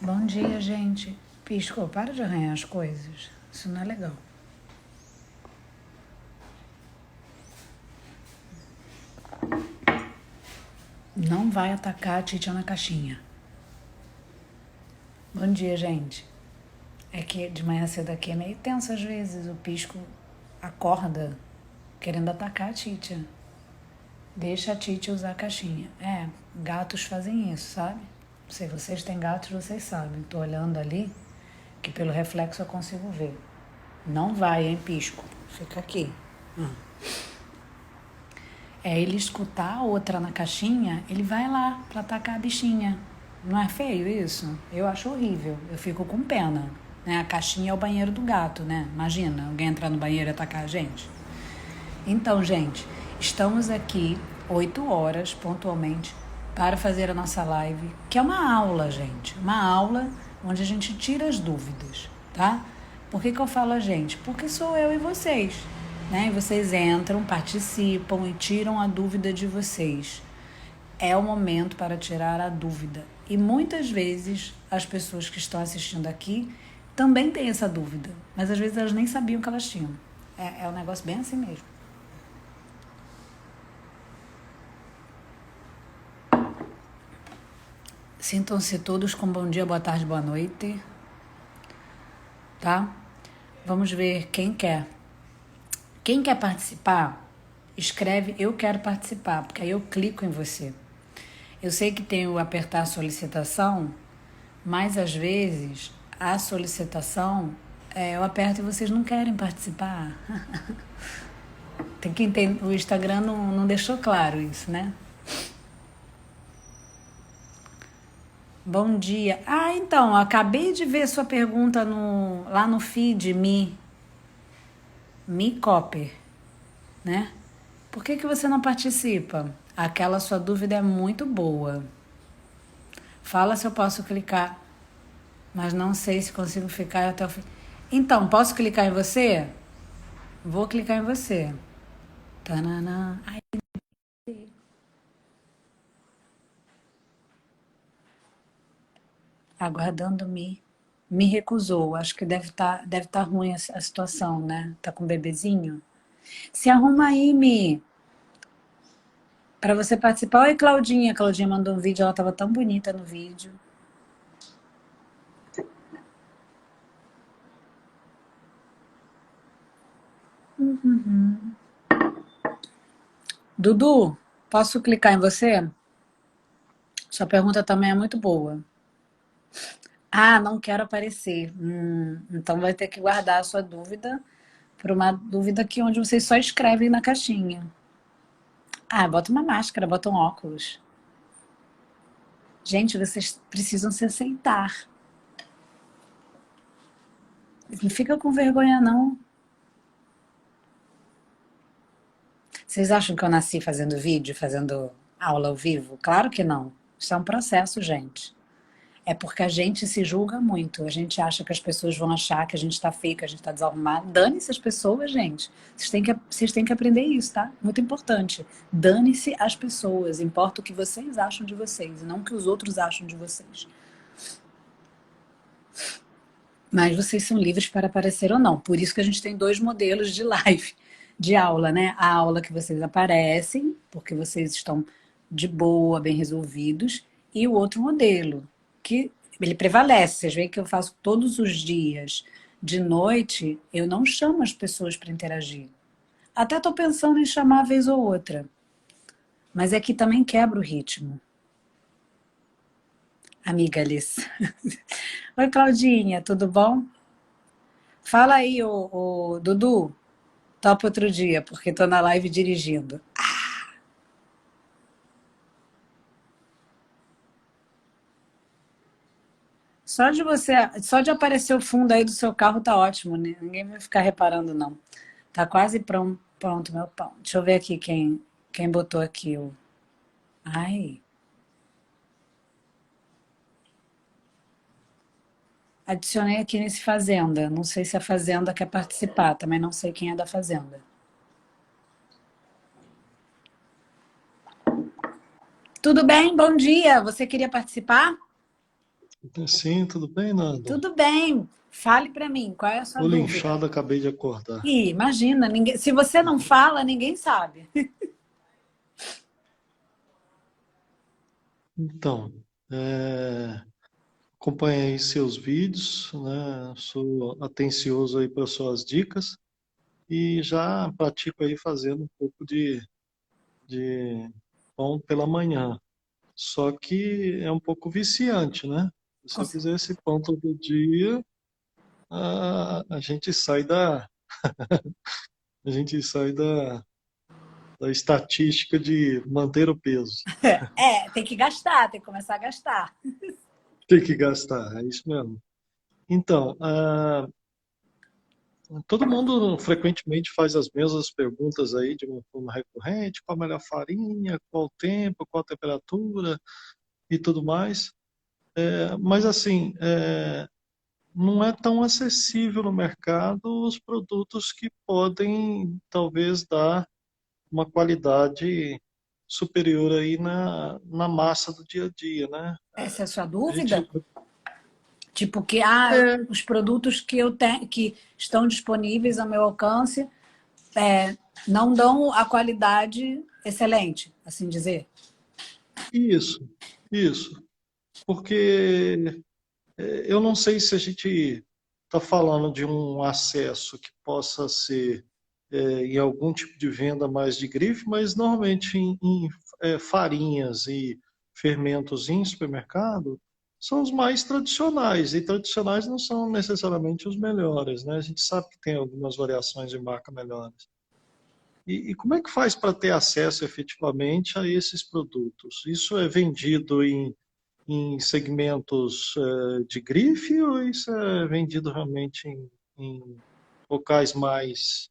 Bom dia, gente. Pisco, para de arranhar as coisas. Isso não é legal. Não vai atacar a Titia na caixinha. Bom dia, gente. É que de manhã cedo aqui é meio tenso às vezes. O Pisco acorda querendo atacar a Titia. Deixa a Titia usar a caixinha. Gatos fazem isso, sabe? Se vocês têm gatos, vocês sabem. Tô olhando ali, que pelo reflexo eu consigo ver. Não vai, hein, Pisco? Fica aqui. Ele escutar a outra na caixinha, ele vai lá pra atacar a bichinha. Não é feio isso? Eu acho horrível. Eu fico com pena. Né? A caixinha é o banheiro do gato, né? Imagina, alguém entrar no banheiro e atacar a gente. Então, gente, estamos aqui 8 horas, pontualmente, para fazer a nossa live, que é uma aula, gente. Uma aula onde a gente tira as dúvidas, tá? Por que eu falo a gente? Porque sou eu e vocês, né? E vocês entram, participam e tiram a dúvida de vocês. É o momento para tirar a dúvida. E muitas vezes as pessoas que estão assistindo aqui também têm essa dúvida, mas às vezes elas nem sabiam que elas tinham. É um negócio bem assim mesmo. Sintam-se todos com bom dia, boa tarde, boa noite, tá? Vamos ver quem quer. Quem quer participar, escreve eu quero participar, porque aí eu clico em você. Eu sei que tem o apertar a solicitação, mas às vezes a solicitação eu aperto e vocês não querem participar. Tem que entender, o Instagram não deixou claro isso, né? Bom dia. Então, acabei de ver sua pergunta lá no feed, Mi Copper, né? Por que você não participa? Aquela sua dúvida é muito boa. Fala se eu posso clicar, mas não sei se consigo ficar até o fim. Então, posso clicar em você? Vou clicar em você. Tananã. Aguardando-me. Me recusou. Acho que deve tá ruim a situação, né? Tá com um bebezinho. Se arruma aí, Mi. Pra você participar. Oi, Claudinha. Claudinha mandou um vídeo, ela tava tão bonita no vídeo. Dudu, posso clicar em você? Sua pergunta também é muito boa. Não quero aparecer. Então vai ter que guardar a sua dúvida para uma dúvida aqui onde vocês só escrevem na caixinha. Bota uma máscara, bota um óculos. Gente, vocês precisam se aceitar. Não fica com vergonha, não. Vocês acham que eu nasci fazendo vídeo, fazendo aula ao vivo? Claro que não. Isso é um processo, gente. É porque a gente se julga muito. A gente acha que as pessoas vão achar que a gente tá feio, que a gente tá desarrumado. Dane-se as pessoas, gente. Vocês têm que aprender isso, tá? Muito importante. Dane-se as pessoas. Importa o que vocês acham de vocês, e não o que os outros acham de vocês. Mas vocês são livres para aparecer ou não. Por isso que a gente tem 2 modelos de live, de aula, né? A aula que vocês aparecem, porque vocês estão de boa, bem resolvidos, e o outro modelo, que ele prevalece. Vocês veem que eu faço todos os dias. De noite, eu não chamo as pessoas para interagir. Até estou pensando em chamar vez ou outra. Mas é que também quebra o ritmo. Amiga Alice. Oi, Claudinha, tudo bom? Fala aí, o Dudu. Topa outro dia, porque tô na live dirigindo. Só de aparecer o fundo aí do seu carro tá ótimo, né? Ninguém vai ficar reparando, não. Tá quase pronto meu pão. Deixa eu ver aqui quem botou aqui o. Ai. Adicionei aqui nesse Fazenda. Não sei se a Fazenda quer participar. Também não sei quem é da Fazenda. Tudo bem? Bom dia. Você queria participar? Sim, tudo bem, Nanda? Tudo bem. Fale para mim, qual é a sua Olho dúvida? inchado, acabei de acordar. Ih, imagina, ninguém, se você não fala, ninguém sabe. Então, acompanhei seus vídeos, né? Sou atencioso aí para suas dicas e já pratico aí fazendo um pouco de pão pela manhã. Só que é um pouco viciante, né? Se eu fizer esse pão todo dia, a gente sai a gente sai da estatística de manter o peso. É, tem que gastar, tem que começar a gastar. Tem que gastar, é isso mesmo. Então, todo mundo frequentemente faz as mesmas perguntas aí de uma forma recorrente, qual a melhor farinha, qual o tempo, qual a temperatura e tudo mais. Mas assim, não é tão acessível no mercado os produtos que podem talvez dar uma qualidade superior aí na massa do dia a dia, né? Essa é a sua A gente, dúvida? Tipo que é, os produtos que eu tenho, que estão disponíveis ao meu alcance, não dão a qualidade excelente, assim dizer. isso, porque eu não sei se a gente está falando de um acesso que possa ser em algum tipo de venda mais de grife, mas normalmente em farinhas e fermentos em supermercado são os mais tradicionais, e tradicionais não são necessariamente os melhores, né? A gente sabe que tem algumas variações de marca melhores. E como é que faz para ter acesso efetivamente a esses produtos? Isso é vendido em segmentos de grife ou isso é vendido realmente em locais mais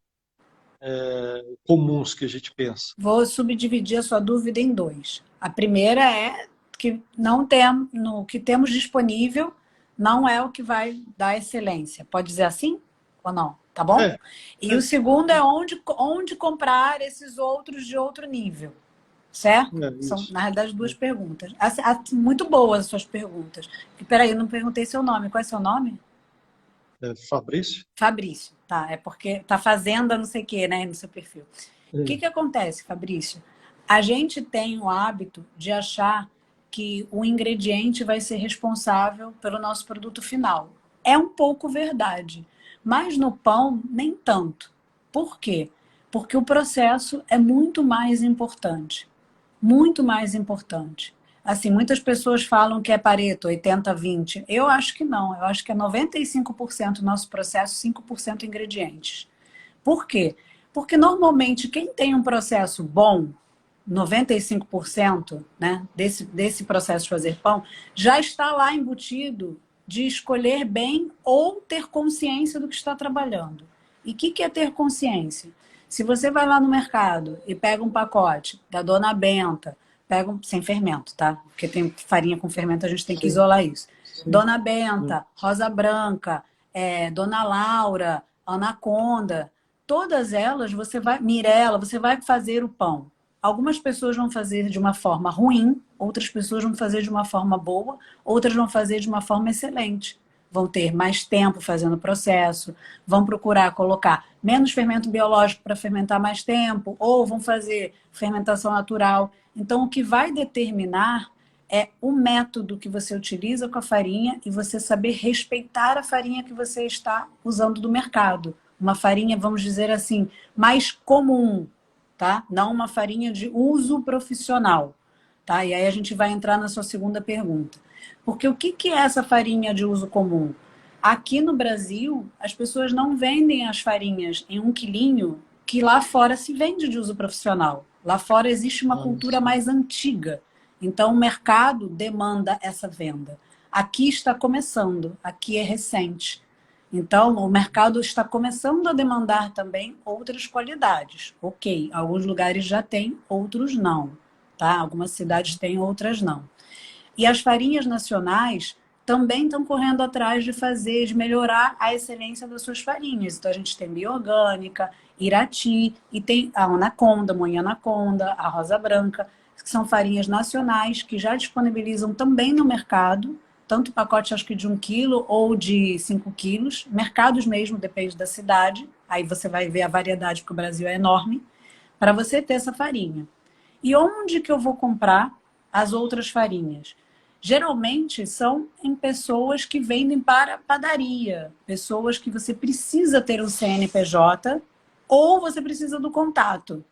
comuns que a gente pensa? Vou subdividir a sua dúvida em dois. A primeira é que não tem, no que temos disponível não é o que vai dar excelência. Pode dizer assim ou não? Tá bom? É, E o é, segundo é onde comprar esses outros de outro nível, certo? São, isso. na realidade, duas perguntas. Muito boas as suas perguntas. E, peraí, eu não perguntei seu nome. Qual é seu nome? Fabrício? Fabrício. Tá, é porque tá fazenda não sei o quê, né, no seu perfil. O que É, que acontece, Fabrício? A gente tem o hábito de achar que o ingrediente vai ser responsável pelo nosso produto final. É um pouco verdade, mas no pão nem tanto. Por quê? Porque o processo é muito mais importante. Muito mais importante. Assim, muitas pessoas falam que é Pareto, 80-20. Eu acho que não. Eu acho que é 95% nosso processo, 5% ingredientes. Por quê? Porque normalmente quem tem um processo bom, 95%, né, desse processo de fazer pão, já está lá embutido de escolher bem ou ter consciência do que está trabalhando. E o que é ter consciência? Se você vai lá no mercado e pega um pacote da Dona Benta, pega sem fermento, tá? Porque tem farinha com fermento, a gente tem que sim, isolar isso. sim, Dona sim. Benta, Rosa Branca, Dona Laura, Anaconda, todas elas você vai, Mirella, você vai fazer o pão. Algumas pessoas vão fazer de uma forma ruim, outras pessoas vão fazer de uma forma boa, outras vão fazer de uma forma excelente. Vão ter mais tempo fazendo o processo, vão procurar colocar menos fermento biológico para fermentar mais tempo, ou vão fazer fermentação natural. Então, o que vai determinar é o método que você utiliza com a farinha e você saber respeitar a farinha que você está usando do mercado. Uma farinha, vamos dizer assim, mais comum, tá? Não uma farinha de uso profissional, tá? E aí a gente vai entrar na sua segunda pergunta. Porque o que é essa farinha de uso comum? Aqui no Brasil, as pessoas não vendem as farinhas em 1 quilinho que lá fora se vende de uso profissional. Lá fora existe uma Ah, cultura sim. mais antiga. Então o mercado demanda essa venda. Aqui está começando, aqui é recente. Então, o mercado está começando a demandar também outras qualidades. Ok, alguns lugares já têm, outros não. Tá? Algumas cidades têm, outras não. E as farinhas nacionais também estão correndo atrás de fazer, de melhorar a excelência das suas farinhas. Então, a gente tem Biorgânica, Irati, e tem a Anaconda, Moinha Anaconda, a Rosa Branca, que são farinhas nacionais que já disponibilizam também no mercado, tanto pacote acho que de 1 quilo ou de 5 quilos, mercados mesmo, depende da cidade, aí você vai ver a variedade, porque o Brasil é enorme, para você ter essa farinha. E onde que eu vou comprar as outras farinhas? Geralmente são em pessoas que vendem para padaria, pessoas que você precisa ter um CNPJ ou você precisa do contato.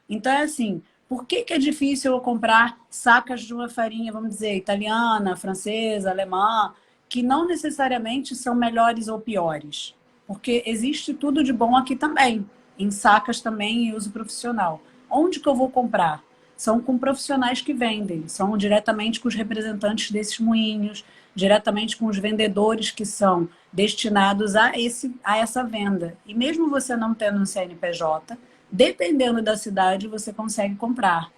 Então é assim, por que que é difícil eu comprar sacas de uma farinha, vamos dizer, italiana, francesa, alemã, que não necessariamente são melhores ou piores? Porque existe tudo de bom aqui também, em sacas também em uso profissional. Onde que eu vou comprar? São com profissionais que vendem, são diretamente com os representantes desses moinhos, diretamente com os vendedores que são destinados a essa venda. E mesmo você não tendo um CNPJ, dependendo da cidade, você consegue comprar.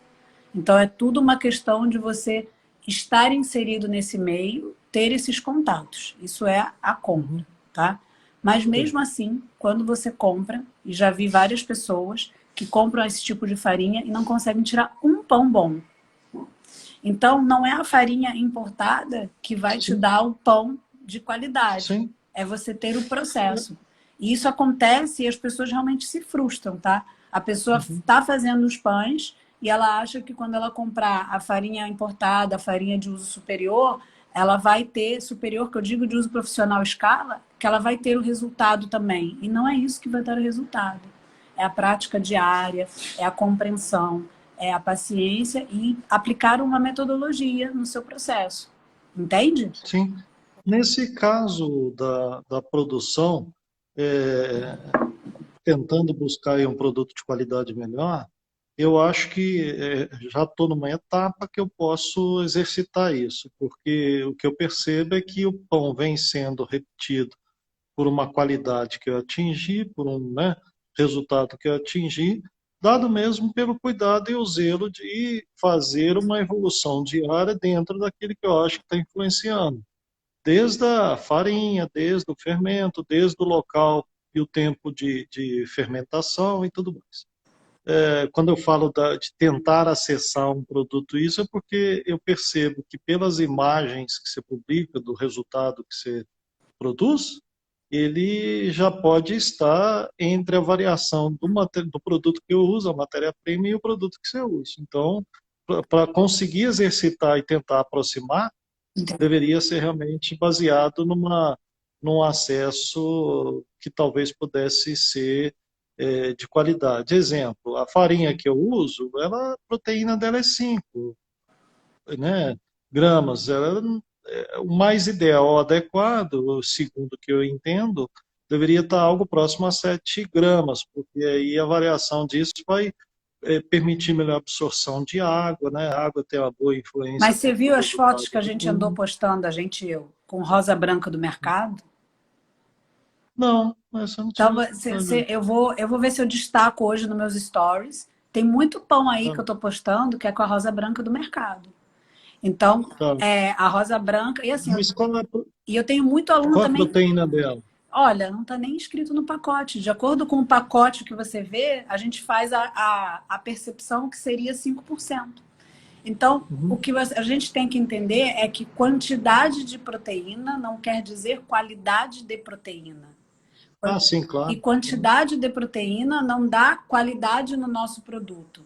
Então, é tudo uma questão de você estar inserido nesse meio, ter esses contatos. Isso é a compra, tá? Mas mesmo assim, quando você compra, e já vi várias pessoas que compram esse tipo de farinha e não conseguem tirar um pão bom. Então, não é a farinha importada que vai te dar o pão de qualidade. Sim. É você ter o processo. E isso acontece e as pessoas realmente se frustram, tá? A pessoa está fazendo os pães e ela acha que quando ela comprar a farinha importada, a farinha de uso superior, ela vai ter, superior que eu digo de uso profissional escala, que ela vai ter o resultado também. E não é isso que vai dar o resultado. É a prática diária, é a compreensão, é a paciência e aplicar uma metodologia no seu processo. Entende? Sim. Nesse caso da produção, é, tentando buscar aí um produto de qualidade melhor, eu acho que já estou numa etapa que eu posso exercitar isso, porque o que eu percebo é que o pão vem sendo repetido por uma qualidade que eu atingi, por um, né, resultado que eu atingi, dado mesmo pelo cuidado e o zelo de fazer uma evolução diária dentro daquilo que eu acho que está influenciando. Desde a farinha, desde o fermento, desde o local e o tempo de fermentação e tudo mais. Quando eu falo de tentar acessar um produto, isso é porque eu percebo que pelas imagens que você publica, do resultado que você produz, ele já pode estar entre a variação do produto que eu uso, a matéria-prima, e o produto que você usa. Então, para conseguir exercitar e tentar aproximar, deveria ser realmente baseado num acesso que talvez pudesse ser de qualidade. Exemplo, a farinha que eu uso, a proteína dela é 5, né, gramas. O mais ideal, adequado, segundo o que eu entendo, deveria estar algo próximo a 7 gramas, porque aí a variação disso vai permitir melhor absorção de água, né? A água tem uma boa influência Mas você tanto no viu as fotos resultado que a do gente andou pão. postando, a gente e eu, com rosa branca do mercado? Não, essa eu não Então, tive oportunidade. eu vou ver se eu destaco hoje nos meus stories. Tem muito pão aí Tá, que eu estou postando que é com a rosa branca do mercado. Então, tá. a rosa branca. E assim, Mas e eu tenho muito aluno qual a também. proteína dela? Olha, não está nem escrito no pacote. De acordo com o pacote que você vê, a gente faz a percepção que seria 5%. Então, o Uhum. que a gente tem que entender é que quantidade de proteína não quer dizer qualidade de proteína. Ah, sim, E claro. Uhum. quantidade de proteína não dá qualidade no nosso produto.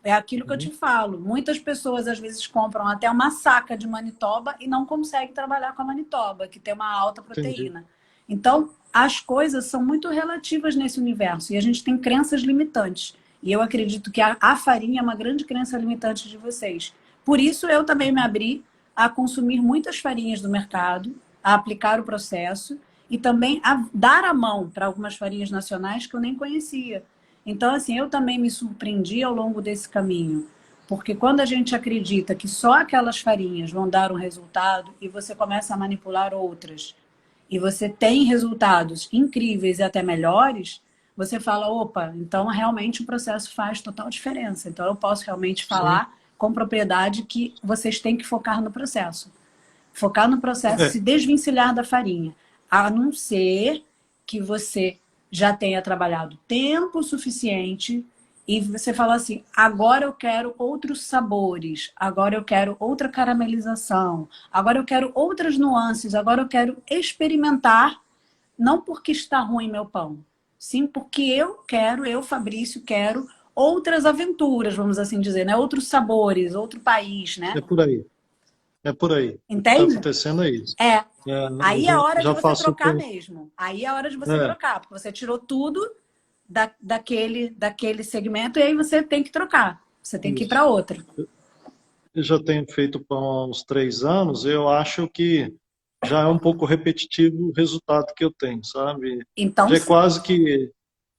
É aquilo que eu te Uhum. falo. Muitas pessoas às vezes compram até uma saca de manitoba e não conseguem trabalhar com a manitoba, que tem uma alta Entendi. proteína. Então, as coisas são muito relativas nesse universo e a gente tem crenças limitantes. E eu acredito que a farinha é uma grande crença limitante de vocês. Por isso, eu também me abri a consumir muitas farinhas do mercado, a aplicar o processo e também a dar a mão para algumas farinhas nacionais que eu nem conhecia. Então, assim, eu também me surpreendi ao longo desse caminho, porque quando a gente acredita que só aquelas farinhas vão dar um resultado e você começa a manipular outras, e você tem resultados incríveis e até melhores, você fala, opa, então realmente o processo faz total diferença. Então eu posso realmente Sim. falar com propriedade que vocês têm que focar no processo. Focar no processo, É, se desvencilhar da farinha. A não ser que você já tenha trabalhado tempo suficiente e você fala assim, agora eu quero outros sabores, agora eu quero outra caramelização, agora eu quero outras nuances, agora eu quero experimentar, não porque está ruim meu pão, sim porque eu, Fabrício, quero outras aventuras, vamos assim dizer, né? Outros sabores, outro país, né? É por aí. É por aí. O que está Entende? acontecendo é isso. É. Eu Aí é a hora de já você faço. trocar mesmo. Aí é a hora de você É, trocar, porque você tirou tudo daquele segmento e aí você tem que trocar. Você tem que ir isso. para outro. Eu já tenho feito por uns 3 anos. Eu acho que já é um pouco repetitivo o resultado que eu tenho, sabe? Então, Já é quase que,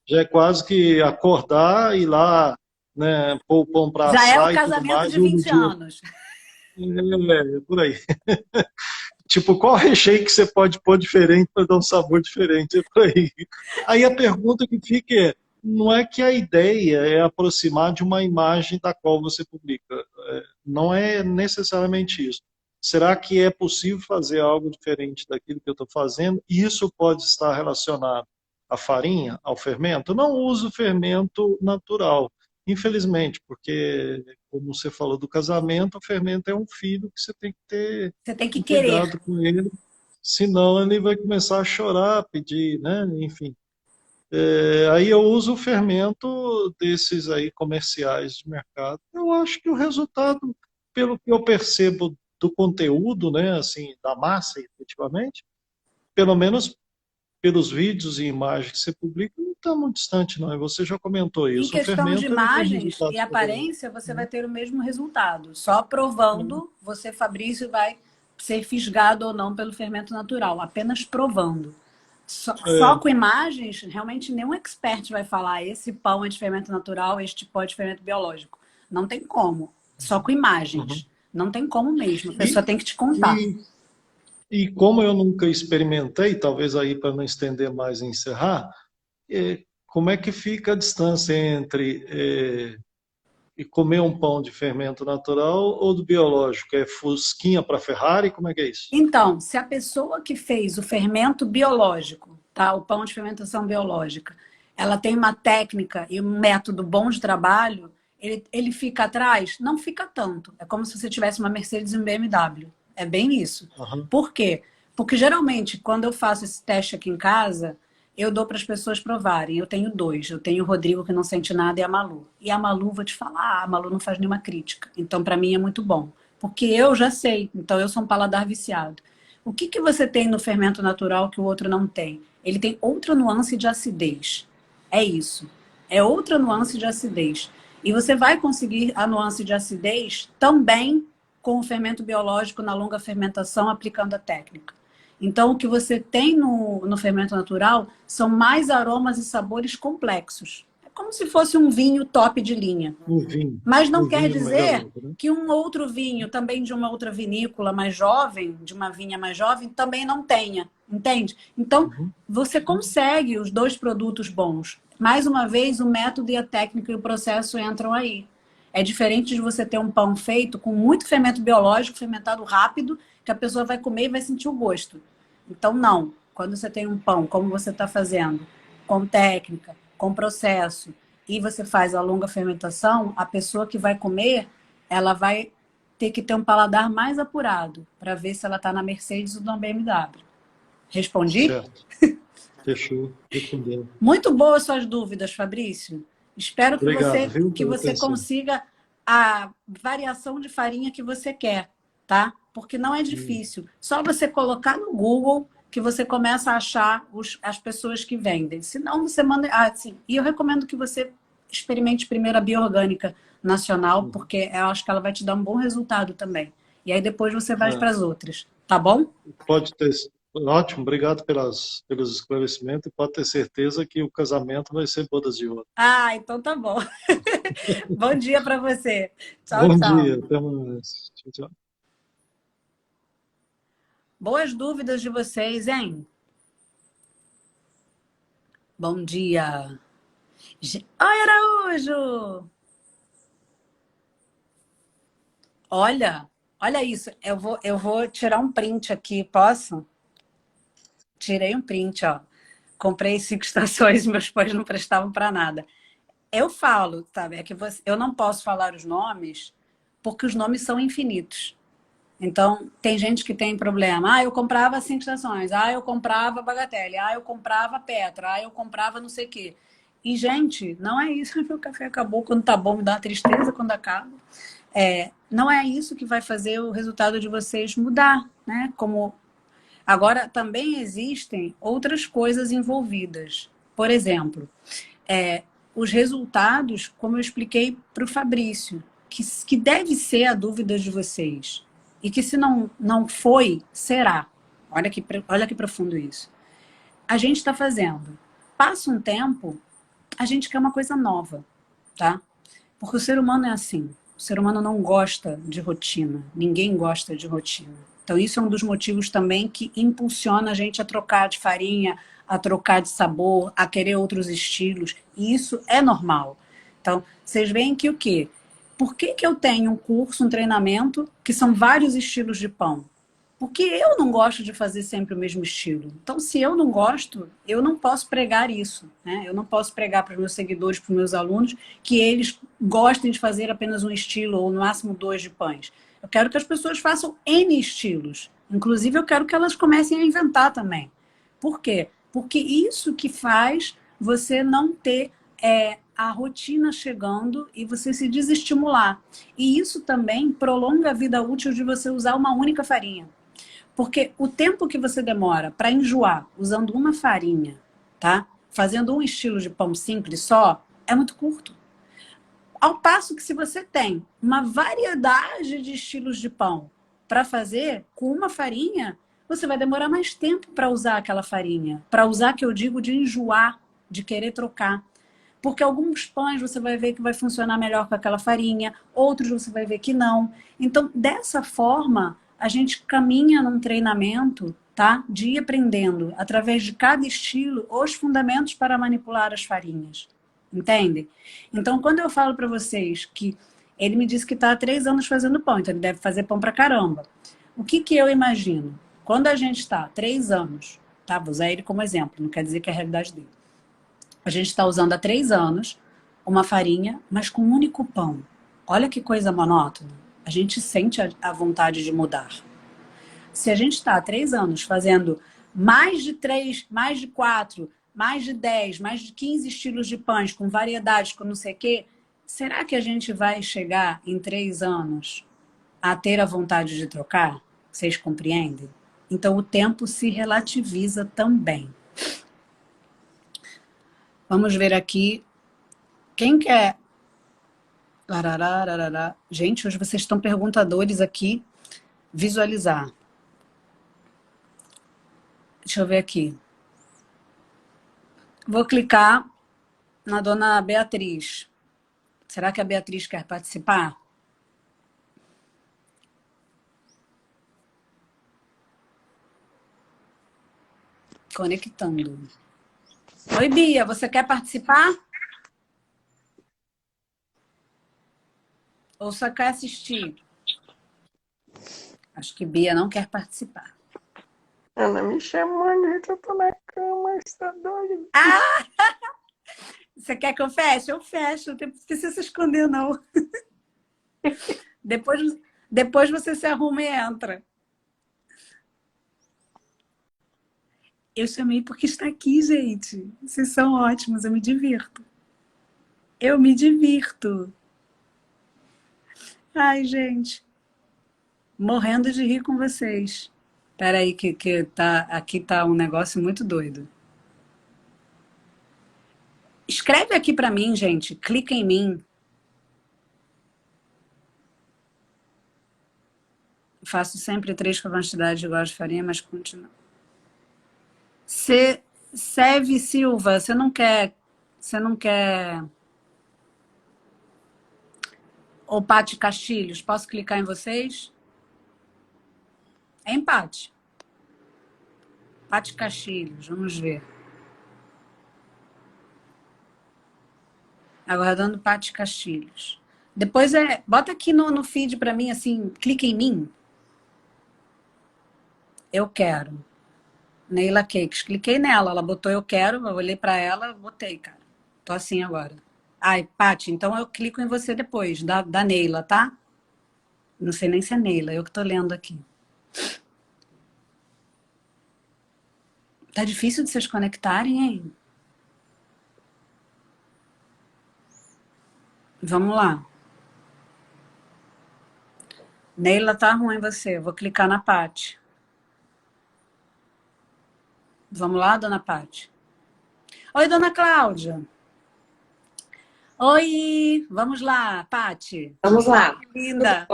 já é quase que acordar e ir lá, né, pôr o pão para já é o assar e tudo casamento mais, de e no 20 dia. anos. Por aí. Tipo, qual recheio que você pode pôr diferente para dar um sabor diferente? É por aí. Aí a pergunta que fica é, não é que a ideia é aproximar de uma imagem da qual você publica. Não é necessariamente isso. Será que é possível fazer algo diferente daquilo que eu estou fazendo? E isso pode estar relacionado à farinha, ao fermento? Eu não uso fermento natural, infelizmente, porque, como você falou do casamento, o fermento é um filho que você tem que ter Você tem que um querer. cuidado com ele, senão ele vai começar a chorar, pedir, né? Enfim. Aí eu uso o fermento desses aí comerciais de mercado. Eu acho que o resultado, pelo que eu percebo do conteúdo, né, assim, da massa, efetivamente, pelo menos pelos vídeos e imagens que você publica, não está muito distante, não. E você já comentou Em isso. O questão de fermento ele tem imagens resultado e favorable. aparência, você vai ter o mesmo resultado. Só provando, você, Fabrício, vai ser fisgado ou não pelo fermento natural. Apenas provando. Só É, com imagens, realmente nenhum expert vai falar esse pão é de fermento natural, este pão é de fermento biológico. Não tem como. Só com uhum. imagens. Não tem como mesmo. A pessoa E, tem que te contar. e como eu nunca experimentei, talvez aí para não estender mais e encerrar, como é que fica a distância entre e comer um pão de fermento natural ou do biológico? É fusquinha para Ferrari? Como é que é isso? Então, se a pessoa que fez o fermento biológico, tá? O pão de fermentação biológica, ela tem uma técnica e um método bom de trabalho, ele fica atrás? Não fica tanto. É como se você tivesse uma Mercedes e um BMW. É bem isso. Aham, Por quê? Porque geralmente, quando eu faço esse teste aqui em casa, eu dou para as pessoas provarem. Eu tenho dois. Eu tenho o Rodrigo, que não sente nada, e a Malu. E a Malu, vou te falar, a Malu não faz nenhuma crítica. Então, para mim, é muito bom. Porque eu já sei. Então, eu sou um paladar viciado. O que, que você tem no fermento natural que o outro não tem? Ele tem outra nuance de acidez. É isso. É outra nuance de acidez. E você vai conseguir a nuance de acidez também com o fermento biológico na longa fermentação, aplicando a técnica. Então, o que você tem no fermento natural são mais aromas e sabores complexos. É como se fosse um vinho top de linha. Mas não o quer vinho mais dizer garoto, né? que um outro vinho, também de uma outra vinícola mais jovem, de uma vinha mais jovem, também não tenha. Entende? Então, Uhum. você consegue os dois produtos bons. Mais uma vez, o método e a técnica e o processo entram aí. É diferente de você ter um pão feito com muito fermento biológico, fermentado rápido, que a pessoa vai comer e vai sentir o gosto. Então, não. Quando você tem um pão, como você está fazendo, com técnica, com processo, e você faz a longa fermentação, a pessoa que vai comer, ela vai ter que ter um paladar mais apurado para ver se ela está na Mercedes ou na BMW. Respondi? Certo. Fechou. Respondeu. Muito boas suas dúvidas, Fabrício. Espero que Obrigado, você, viu, que pela você atenção. consiga a variação de farinha que você quer, tá? Porque não é Hum. difícil. Só você colocar no Google que você começa a achar as pessoas que vendem. Se não, você manda. Ah, sim. E eu recomendo que você experimente primeiro a bioorgânica nacional, Uhum. porque eu acho que ela vai te dar um bom resultado também. E aí depois você vai É, para as outras, tá bom? pode ter. Ótimo, obrigado pelos esclarecimentos e pode ter certeza que o casamento vai ser bodas de ouro. Ah, então tá bom. Bom dia para você. Tchau, Bom tchau. dia, até mais. Tchau, tchau. Boas dúvidas de vocês, hein? Bom dia. Oi, Araújo! Olha, olha isso. Eu vou tirar um print aqui, posso? Tirei um print, ó. Comprei 5 estações, meus pais não prestavam para nada. Eu falo, sabe? É que eu não posso falar os nomes porque os nomes são infinitos. Então, tem gente que tem problema. Ah, eu comprava 5 estações. Ah, eu comprava Bagatelle. Ah, eu comprava Petra. Ah, eu comprava não sei o quê. E, gente, não é isso. Meu café acabou. Quando tá bom, me dá uma tristeza quando acaba. Não é isso que vai fazer o resultado de vocês mudar, né? Como agora também existem outras coisas envolvidas. Por exemplo, é, os resultados, como eu expliquei para o Fabrício, que deve ser a dúvida de vocês. E que se não foi, será. Olha que profundo isso. A gente está fazendo. Passa um tempo, a gente quer uma coisa nova, tá? Porque o ser humano é assim. O ser humano não gosta de rotina. Ninguém gosta de rotina. Então, isso é um dos motivos também que impulsiona a gente a trocar de farinha, a trocar de sabor, a querer outros estilos. E isso é normal. Então, vocês veem que o quê? Por que, que eu tenho um curso, um treinamento, que são vários estilos de pão? Porque eu não gosto de fazer sempre o mesmo estilo. Então, se eu não gosto, eu não posso pregar isso, né? Eu não posso pregar para os meus seguidores, para os meus alunos, que eles gostem de fazer apenas um estilo ou no máximo 2 de pães. Eu quero que as pessoas façam N estilos. Inclusive, eu quero que elas comecem a inventar também. Por quê? Porque isso que faz você não ter a rotina chegando e você se desestimular. E isso também prolonga a vida útil de você usar uma única farinha. Porque o tempo que você demora para enjoar usando uma farinha, tá? Fazendo um estilo de pão simples só, é muito curto. Ao passo que se você tem uma variedade de estilos de pão para fazer com uma farinha, você vai demorar mais tempo para usar aquela farinha. Para usar, que eu digo, de enjoar, de querer trocar. Porque alguns pães você vai ver que vai funcionar melhor com aquela farinha, outros você vai ver que não. Então, dessa forma, a gente caminha num treinamento, tá? De ir aprendendo, através de cada estilo, os fundamentos para manipular as farinhas. Entende? Então, quando eu falo para vocês que ele me disse que está há 3 anos fazendo pão, então ele deve fazer pão pra caramba. O que que eu imagino? Quando a gente está 3 anos, tá? Vou usar ele como exemplo, não quer dizer que é a realidade dele. A gente está usando há 3 anos uma farinha, mas com um único pão. Olha que coisa monótona. A gente sente a vontade de mudar. Se a gente está há 3 anos fazendo mais de 3, mais de 4, mais de 10, mais de 15 estilos de pães, com variedades, com não sei o quê, será que a gente vai chegar em 3 anos a ter a vontade de trocar? Vocês compreendem? Então o tempo se relativiza também. Vamos ver aqui. Quem quer? Larará. Gente, hoje vocês estão perguntadores aqui. Visualizar. Deixa eu ver aqui. Vou clicar na dona Beatriz. Será que a Beatriz quer participar? Conectando. Oi, Bia, você quer participar? Ou só quer assistir? Acho que Bia não quer participar. Ana me chamando, gente, eu tô na cama, está doido. Ah! Você quer que eu feche? Eu fecho. Não precisa se esconder, não. Depois, depois você se arruma e entra. Eu chamei porque está aqui, gente. Vocês são ótimos, eu me divirto. Eu me divirto. Ai, gente. Morrendo de rir com vocês. Espera aí que tá, aqui tá um negócio muito doido. Escreve aqui para mim, gente. Clica em mim. Faço sempre 3 quantidades iguais de farinha, mas continua. Seve Silva, você não quer ou Pati Castilhos, posso clicar em vocês? É empate. Pati Castilhos, vamos ver. Aguardando Pati Castilhos. Depois bota aqui no feed para mim, assim, clica em mim. Eu quero. Neila Cakes. Cliquei nela, ela botou eu quero, eu olhei para ela, botei, cara. Tô assim agora. Ai, Paty, então eu clico em você depois, da Neila, tá? Não sei nem se é Neila, eu que tô lendo aqui. Tá difícil de vocês conectarem, hein? Vamos lá. Neila, tá ruim você. Vou clicar na Paty. Vamos lá, dona Paty? Oi, dona Cláudia. Oi, vamos lá, Paty. Vamos lá. Linda.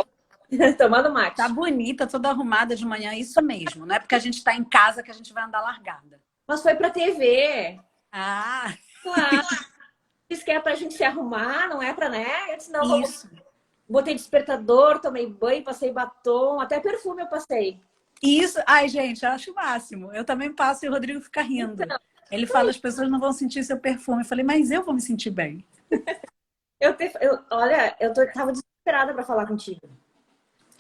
Tomando Tá mate. bonita, toda arrumada de manhã, isso mesmo. Não é porque a gente tá em casa que a gente vai andar largada. Mas foi pra TV. Ah, Claro. Diz que é pra gente se arrumar, não é pra, né? Eu disse, não, vamos. isso. Botei despertador, tomei banho, passei batom, até perfume eu passei. Isso. Ai, gente, eu acho o máximo. Eu também passo e o Rodrigo fica rindo. Ele fala, as pessoas não vão sentir seu perfume. Eu falei, mas eu vou me sentir bem. Olha, tava desesperada pra falar contigo.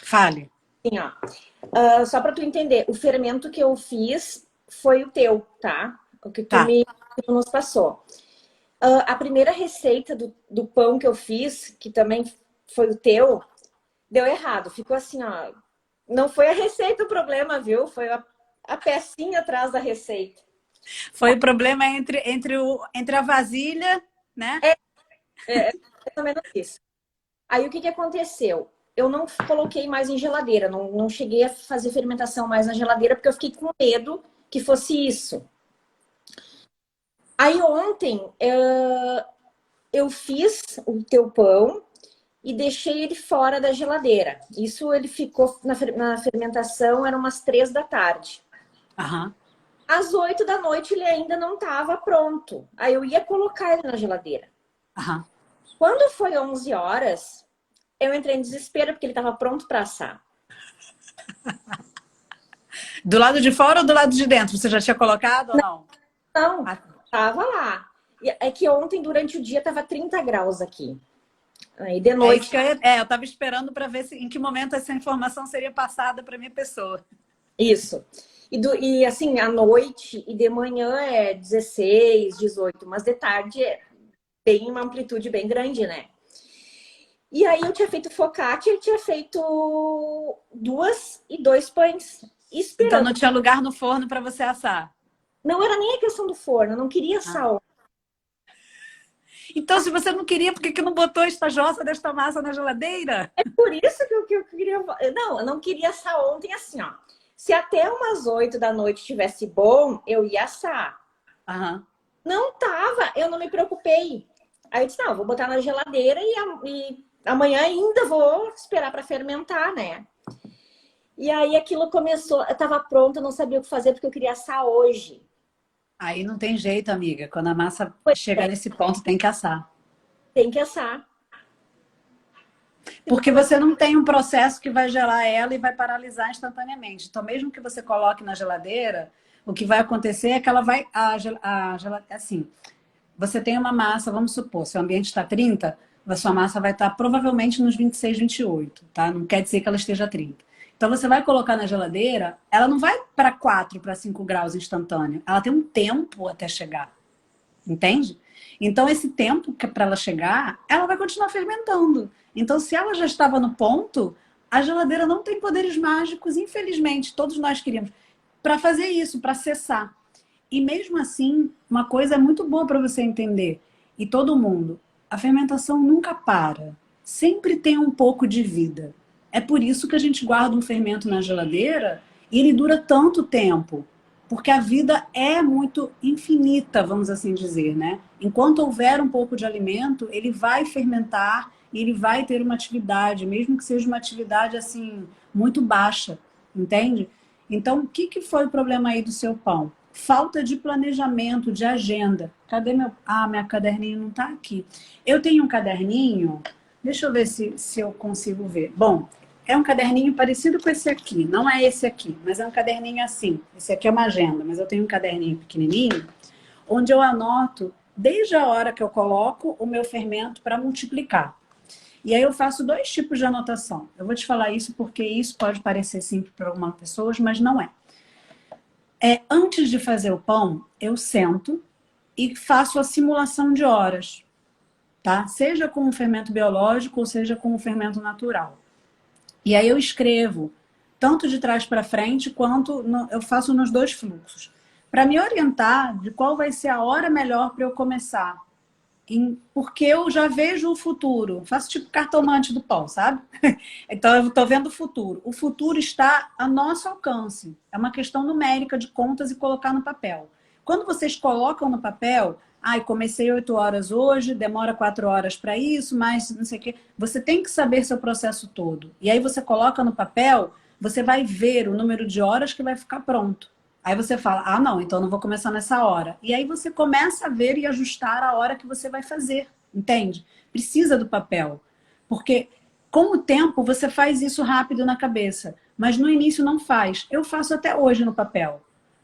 Fale. Assim, ó. Só pra tu entender, o fermento que eu fiz foi o teu, tá? O que Tá. que tu nos passou. A primeira receita do pão que eu fiz, que também foi o teu, deu errado. Ficou assim, ó. Não foi a receita o problema, viu? Foi a pecinha atrás da receita. Foi o problema entre a vasilha, né? Mais ou menos isso. Aí o que aconteceu? Eu não coloquei mais em geladeira, não cheguei a fazer fermentação mais na geladeira, porque eu fiquei com medo que fosse isso. Aí ontem eu fiz o teu pão e deixei ele fora da geladeira. Isso ele ficou na fermentação, eram umas 3 da tarde. Aham. Às 8 da noite ele ainda não estava pronto. Aí eu ia colocar ele na geladeira. Aham. Quando foi 11 horas, eu entrei em desespero porque ele estava pronto para assar. Do lado de fora ou do lado de dentro? Você já tinha colocado ou não? Não, Ah, tava lá. É que ontem, durante o dia, tava 30 graus aqui. Aí de é noite. isso que eu tava esperando para ver em que momento essa informação seria passada para minha pessoa. Isso. E assim, à noite e de manhã é 16, 18, mas de tarde tem uma amplitude bem grande, né? E aí eu tinha feito focaccia e tinha feito 2 e 2 pães. Então Esperando. não tinha lugar no forno para você assar. Não era nem a questão do forno, eu não queria sal. Então, se você não queria, por que não botou esta jossa desta massa na geladeira? É por isso que eu queria. Não, eu não queria assar ontem assim, ó. Se até umas 8 da noite estivesse bom, eu ia assar. Aham. Não tava, eu não me preocupei. Aí eu disse, não, eu vou botar na geladeira e amanhã ainda vou esperar para fermentar, né? E aí aquilo começou, eu tava pronta, eu não sabia o que fazer porque eu queria assar hoje. Aí não tem jeito, amiga. Quando a massa Pois chega é, nesse ponto, tem que assar. tem que assar. Porque você não tem um processo que vai gelar ela e vai paralisar instantaneamente. Então, mesmo que você coloque na geladeira, o que vai acontecer é que ela vai... assim, você tem uma massa, vamos supor, se o ambiente está 30, a sua massa vai estar provavelmente nos 26, 28, tá? Não quer dizer que ela esteja 30. Então, você vai colocar na geladeira, ela não vai para 4, para 5 graus instantâneo. Ela tem um tempo até chegar. Entende? Então, esse tempo que é para ela chegar, ela vai continuar fermentando. Então, se ela já estava no ponto, a geladeira não tem poderes mágicos, infelizmente, todos nós queríamos, para fazer isso, para cessar. E mesmo assim, uma coisa é muito boa para você entender, e todo mundo, a fermentação nunca para. Sempre tem um pouco de vida. É por isso que a gente guarda um fermento na geladeira e ele dura tanto tempo. Porque a vida é muito infinita, vamos assim dizer, né? Enquanto houver um pouco de alimento, ele vai fermentar e ele vai ter uma atividade, mesmo que seja uma atividade assim muito baixa, entende? Então, o que foi o problema aí do seu pão? Falta de planejamento, de agenda. Cadê meu... Ah, meu caderninho não tá aqui. Eu tenho um caderninho, deixa eu ver se eu consigo ver. Bom, é um caderninho parecido com esse aqui. Não é esse aqui, mas é um caderninho assim. Esse aqui é uma agenda, mas eu tenho um caderninho pequenininho, onde eu anoto desde a hora que eu coloco o meu fermento para multiplicar. E aí eu faço 2 tipos de anotação. Eu vou te falar isso porque isso pode parecer simples para algumas pessoas, mas não é. Antes de fazer o pão, eu sento e faço a simulação de horas. tá? Seja com um fermento biológico ou seja com um fermento natural. E aí eu escrevo, tanto de trás para frente, quanto eu faço nos 2 fluxos. Para me orientar de qual vai ser a hora melhor para eu começar. Porque eu já vejo o futuro. Faço tipo cartomante do pão, sabe? Então eu estou vendo o futuro. O futuro está a nosso alcance. É uma questão numérica de contas e colocar no papel. Quando vocês colocam no papel, comecei 8 horas hoje, demora 4 horas para isso, mas não sei o quê. Você tem que saber seu processo todo. E aí você coloca no papel, você vai ver o número de horas que vai ficar pronto. Aí você fala, não, então não vou começar nessa hora. E aí você começa a ver e ajustar a hora que você vai fazer, entende? Precisa do papel. Porque com o tempo você faz isso rápido na cabeça, mas no início não faz. Eu faço até hoje no papel,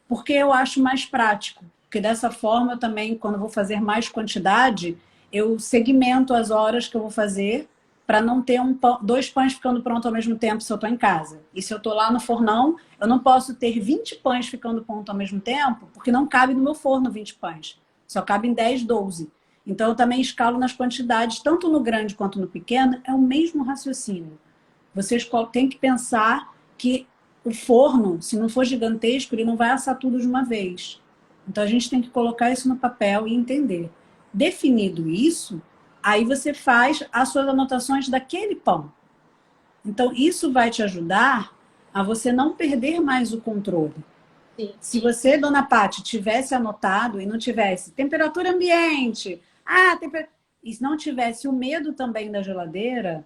porque eu acho mais prático. Porque dessa forma eu também, quando vou fazer mais quantidade, eu segmento as horas que eu vou fazer para não ter 2 pães ficando pronto ao mesmo tempo se eu estou em casa. E se eu estou lá no fornão, eu não posso ter 20 pães ficando pronto ao mesmo tempo, porque não cabe no meu forno 20 pães. Só cabe em 10, 12. Então eu também escalo nas quantidades, tanto no grande quanto no pequeno, é o mesmo raciocínio. Vocês têm que pensar que o forno, se não for gigantesco, ele não vai assar tudo de uma vez. Então a gente tem que colocar isso no papel e entender. Definido isso, aí você faz as suas anotações daquele pão. Então, isso vai te ajudar a você não perder mais o controle. Sim. Se você, dona Paty, tivesse anotado e não tivesse temperatura ambiente, e se não tivesse o medo também da geladeira...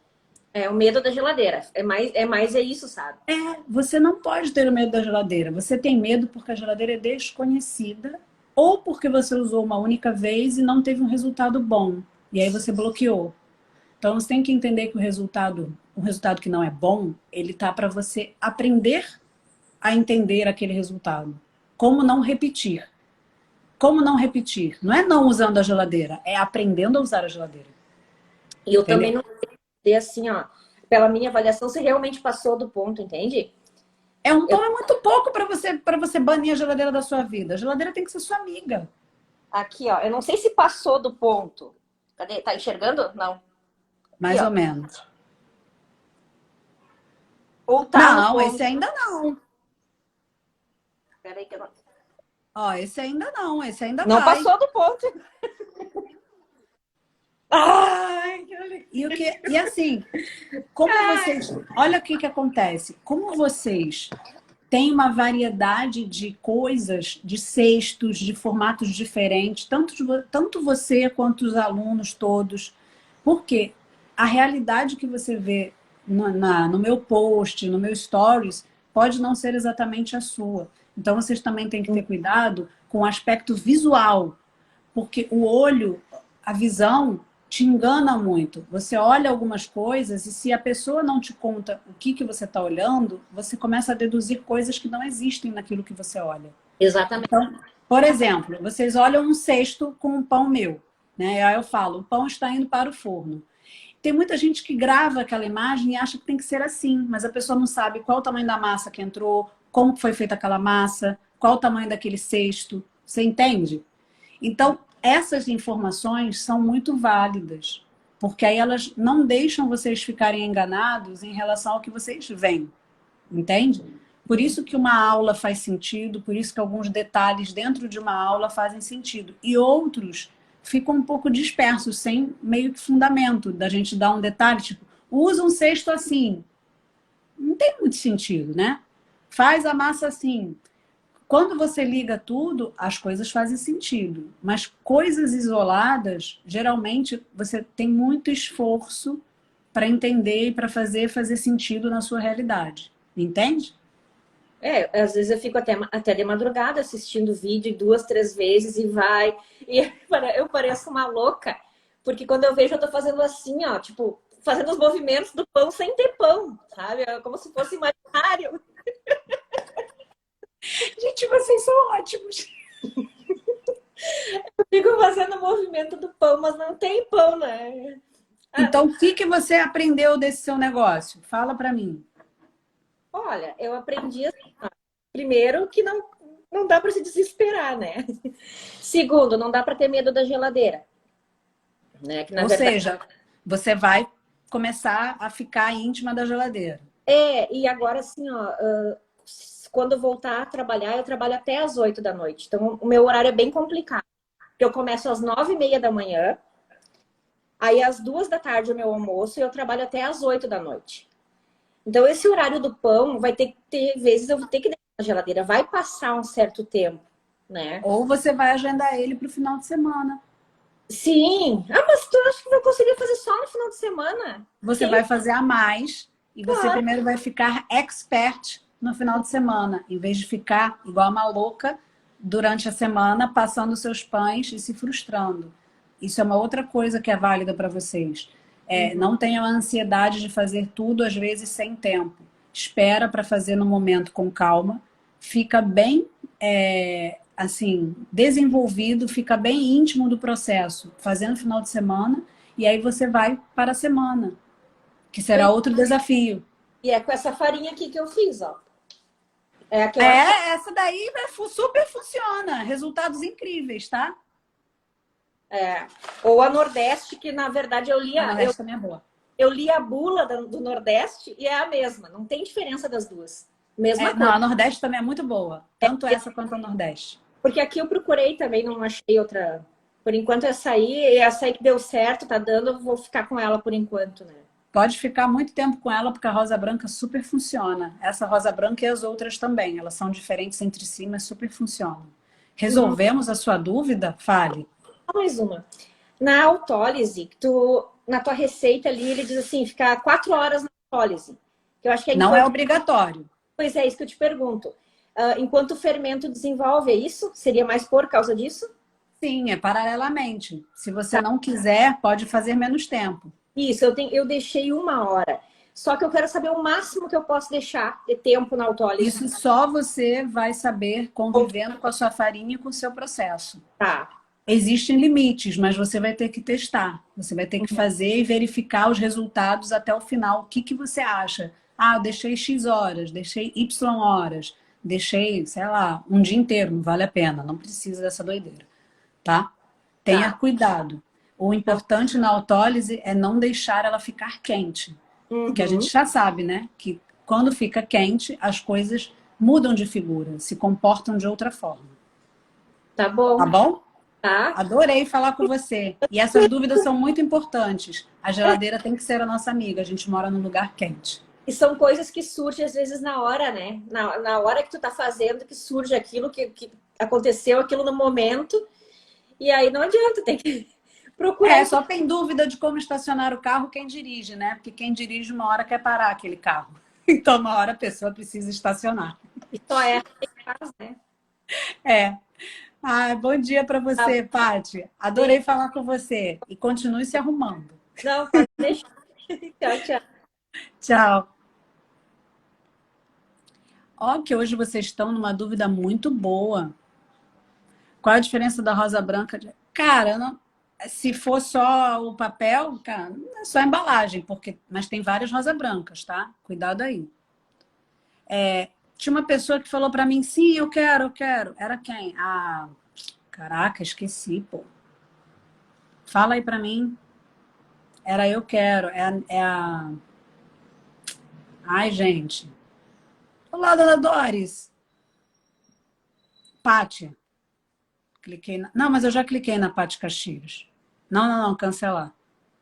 É o medo da geladeira. É isso, sabe? Você não pode ter o medo da geladeira. Você tem medo porque a geladeira é desconhecida ou porque você usou uma única vez e não teve um resultado bom. E aí você bloqueou. Então você tem que entender que o resultado que não é bom, ele tá para você aprender a entender aquele resultado. Como não repetir. Como não repetir? Não é não usando a geladeira, é aprendendo a usar a geladeira. E eu Entendeu? também não sei assim, pela minha avaliação, você realmente passou do ponto, entende? Um pão é muito pouco para você banir a geladeira da sua vida. A geladeira tem que ser sua amiga. Aqui, eu não sei se passou do ponto. Cadê? Tá enxergando? Não. Mais Aqui, ou menos. Ou tá Não, esse ainda não. Peraí que eu não... Esse ainda não. Esse ainda não vai. passou do ponto. Ai, E assim, como vocês... Olha o que acontece. Como vocês têm uma variedade de coisas, de cestos, de formatos diferentes, tanto você quanto os alunos todos. Porque a realidade que você vê no meu post, no meu stories, pode não ser exatamente a sua. Então, vocês também têm que ter cuidado com o aspecto visual. Porque o olho, a visão, te engana muito. Você olha algumas coisas e se a pessoa não te conta o que você está olhando, você começa a deduzir coisas que não existem naquilo que você olha. Exatamente. Então, por exemplo, vocês olham um cesto com um pão meu, né? Aí eu falo, o pão está indo para o forno. Tem muita gente que grava aquela imagem e acha que tem que ser assim, mas a pessoa não sabe qual o tamanho da massa que entrou, como foi feita aquela massa, qual o tamanho daquele cesto. Você entende? Então, essas informações são muito válidas, porque aí elas não deixam vocês ficarem enganados em relação ao que vocês veem. Entende? Por isso que uma aula faz sentido, por isso que alguns detalhes dentro de uma aula fazem sentido. E outros ficam um pouco dispersos, sem meio que fundamento, da gente dar um detalhe, tipo, usa um cesto assim. Não tem muito sentido, né? Faz a massa assim. Quando você liga tudo, as coisas fazem sentido. Mas coisas isoladas, geralmente, você tem muito esforço para entender e para fazer sentido na sua realidade. Entende? Às vezes eu fico até de madrugada assistindo vídeo 2, 3 vezes e vai. E eu pareço uma louca, porque quando eu vejo, eu tô fazendo assim, tipo, fazendo os movimentos do pão sem ter pão, sabe? É como se fosse imaginário. Gente, vocês são ótimos. Eu fico fazendo o movimento do pão, mas não tem pão, né? Então, o que você aprendeu desse seu negócio? Fala para mim. Olha, eu aprendi assim, primeiro que não dá para se desesperar, né? Segundo, não dá para ter medo da geladeira. né? Que, na Ou verdade, seja, você vai começar a ficar íntima da geladeira. e agora assim, ó, quando eu voltar a trabalhar, eu trabalho até às 8 da noite. Então, o meu horário é bem complicado. Eu começo às 9h30 da manhã, aí às 2 da tarde é o meu almoço e eu trabalho até às 8 da noite. Então, esse horário do pão vai ter que ter, vezes eu vou ter que deixar na geladeira, vai passar um certo tempo, né? Ou você vai agendar ele para o final de semana. Sim. Ah, mas tu acha que vai conseguir fazer só no final de semana? Você Que vai fazer a mais e você claro. primeiro vai ficar expert no final de semana, em vez de ficar igual uma louca durante a semana, passando seus pães e se frustrando. Isso é uma outra coisa que é válida para vocês. Não tenham a ansiedade de fazer tudo, às vezes, sem tempo. Espera para fazer no momento com calma. Fica bem, assim, desenvolvido, fica bem íntimo do processo, fazendo no final de semana, e aí você vai para a semana, que será outro desafio. E é com essa farinha aqui que eu fiz, ó. É a que eu acho. Essa daí super funciona. Resultados incríveis, tá? Ou a Nordeste, que na verdade Essa também é boa. eu li a bula do Nordeste e é a mesma. Não tem diferença das duas. Mesma Não, coisa. a Nordeste também é muito boa. Tanto essa quanto a Nordeste. Porque aqui eu procurei também, não achei outra. Por enquanto essa aí que deu certo, tá dando, eu vou ficar com ela por enquanto, né? Pode ficar muito tempo com ela, porque a rosa branca super funciona. Essa rosa branca e as outras também. Elas são diferentes entre si, mas super funcionam. Resolvemos a sua dúvida? Fale. Mais uma. Na autólise, na tua receita ali, ele diz assim, ficar 4 horas na autólise. Que eu acho que é Não é obrigatório. Pois é, isso que eu te pergunto. Enquanto o fermento desenvolve, é isso? Seria mais por causa disso? Sim, é paralelamente. Se você não quiser, pode fazer menos tempo. Isso, eu deixei 1 hora. Só que eu quero saber o máximo que eu posso deixar de tempo na autólise. Isso só você vai saber convivendo com a sua farinha e com o seu processo. Tá. Existem limites, mas você vai ter que testar. Você vai ter que fazer e verificar os resultados até o final. O que você acha? Ah, eu deixei X horas, deixei Y horas, deixei, sei lá, um dia inteiro. Não vale a pena, não precisa dessa doideira. Tá? Tenha cuidado. O importante na autólise é não deixar ela ficar quente. Porque a gente já sabe, né? Que quando fica quente, as coisas mudam de figura, se comportam de outra forma. Tá bom. Tá bom? Tá. Adorei falar com você. E essas dúvidas são muito importantes. A geladeira tem que ser a nossa amiga. A gente mora num lugar quente. E são coisas que surgem às vezes na hora, né? Na hora que tu tá fazendo, que surge aquilo, que aconteceu aquilo no momento. E aí não adianta, tem que procurar. Só tem dúvida de como estacionar o carro quem dirige, né? Porque quem dirige uma hora quer parar aquele carro. Então, uma hora a pessoa precisa estacionar. E só quem faz, né? Bom dia para você, Paty. Adorei falar com você. E continue se arrumando. Não, pode deixar. Tchau, tchau. Tchau. Ó, que hoje vocês estão numa dúvida muito boa. Qual a diferença da rosa branca? Cara, não, se for só o papel, cara, é só a embalagem, mas tem várias rosas brancas, tá? Cuidado aí. Tinha uma pessoa que falou pra mim, sim, eu quero. Era quem? Ah, caraca, esqueci, pô. Fala aí pra mim. Era eu quero. Ai, gente. Olá, dona Doris. Paty. Cliquei na... Não, mas eu já cliquei na Paty Castilhos. Não, cancelar.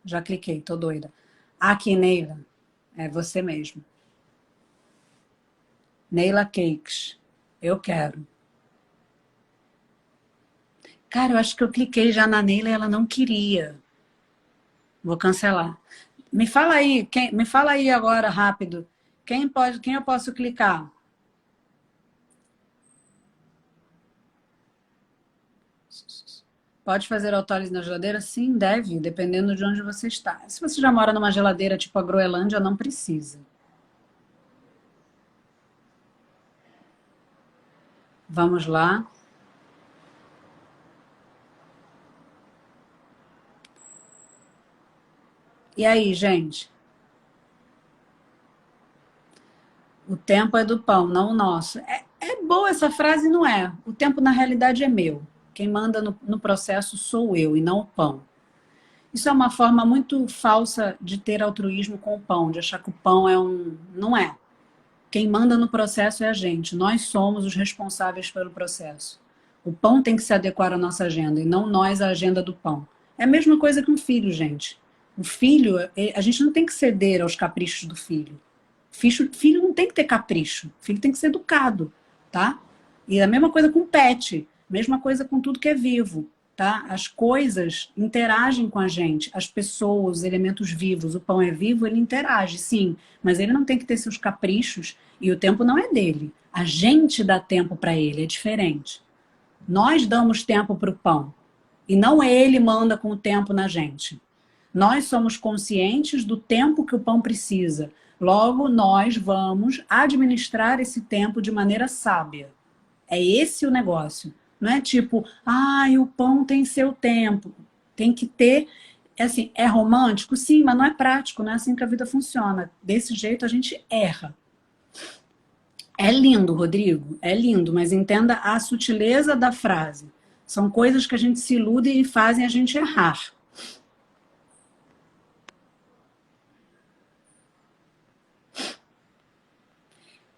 Já cliquei, tô doida. Aqui, Neila. É você mesmo. Neila Cakes. Eu quero. Cara, eu acho que eu cliquei já na Neila e ela não queria. Vou cancelar. Me fala aí agora, rápido. Quem eu posso clicar? Pode fazer autólise na geladeira? Sim, deve, dependendo de onde você está. Se você já mora numa geladeira tipo a Groenlândia, não precisa. Vamos lá. E aí, gente? O tempo é do pão, não o nosso. É boa essa frase, não é? O tempo, na realidade, é meu. Quem manda no processo sou eu e não o pão. Isso é uma forma muito falsa de ter altruísmo com o pão, de achar que o pão é um... Não é. Quem manda no processo é a gente. Nós somos os responsáveis pelo processo. O pão tem que se adequar à nossa agenda e não nós à agenda do pão. É a mesma coisa que um filho, gente. O filho, a gente não tem que ceder aos caprichos do filho. Filho não tem que ter capricho. Filho tem que ser educado, tá? E a mesma coisa com pet. Mesma coisa com tudo que é vivo, tá? As coisas interagem com a gente. As pessoas, os elementos vivos. O pão é vivo, ele interage, sim. Mas ele não tem que ter seus caprichos e o tempo não é dele. A gente dá tempo para ele, é diferente. Nós damos tempo para o pão. E não ele manda com o tempo na gente. Nós somos conscientes do tempo que o pão precisa. Logo, nós vamos administrar esse tempo de maneira sábia. É esse o negócio. Não é tipo, o pão tem seu tempo. Tem que ter, assim, é romântico? Sim, mas não é prático, não é assim que a vida funciona. Desse jeito a gente erra. É lindo, Rodrigo, é lindo, mas entenda a sutileza da frase. São coisas que a gente se ilude e fazem a gente errar.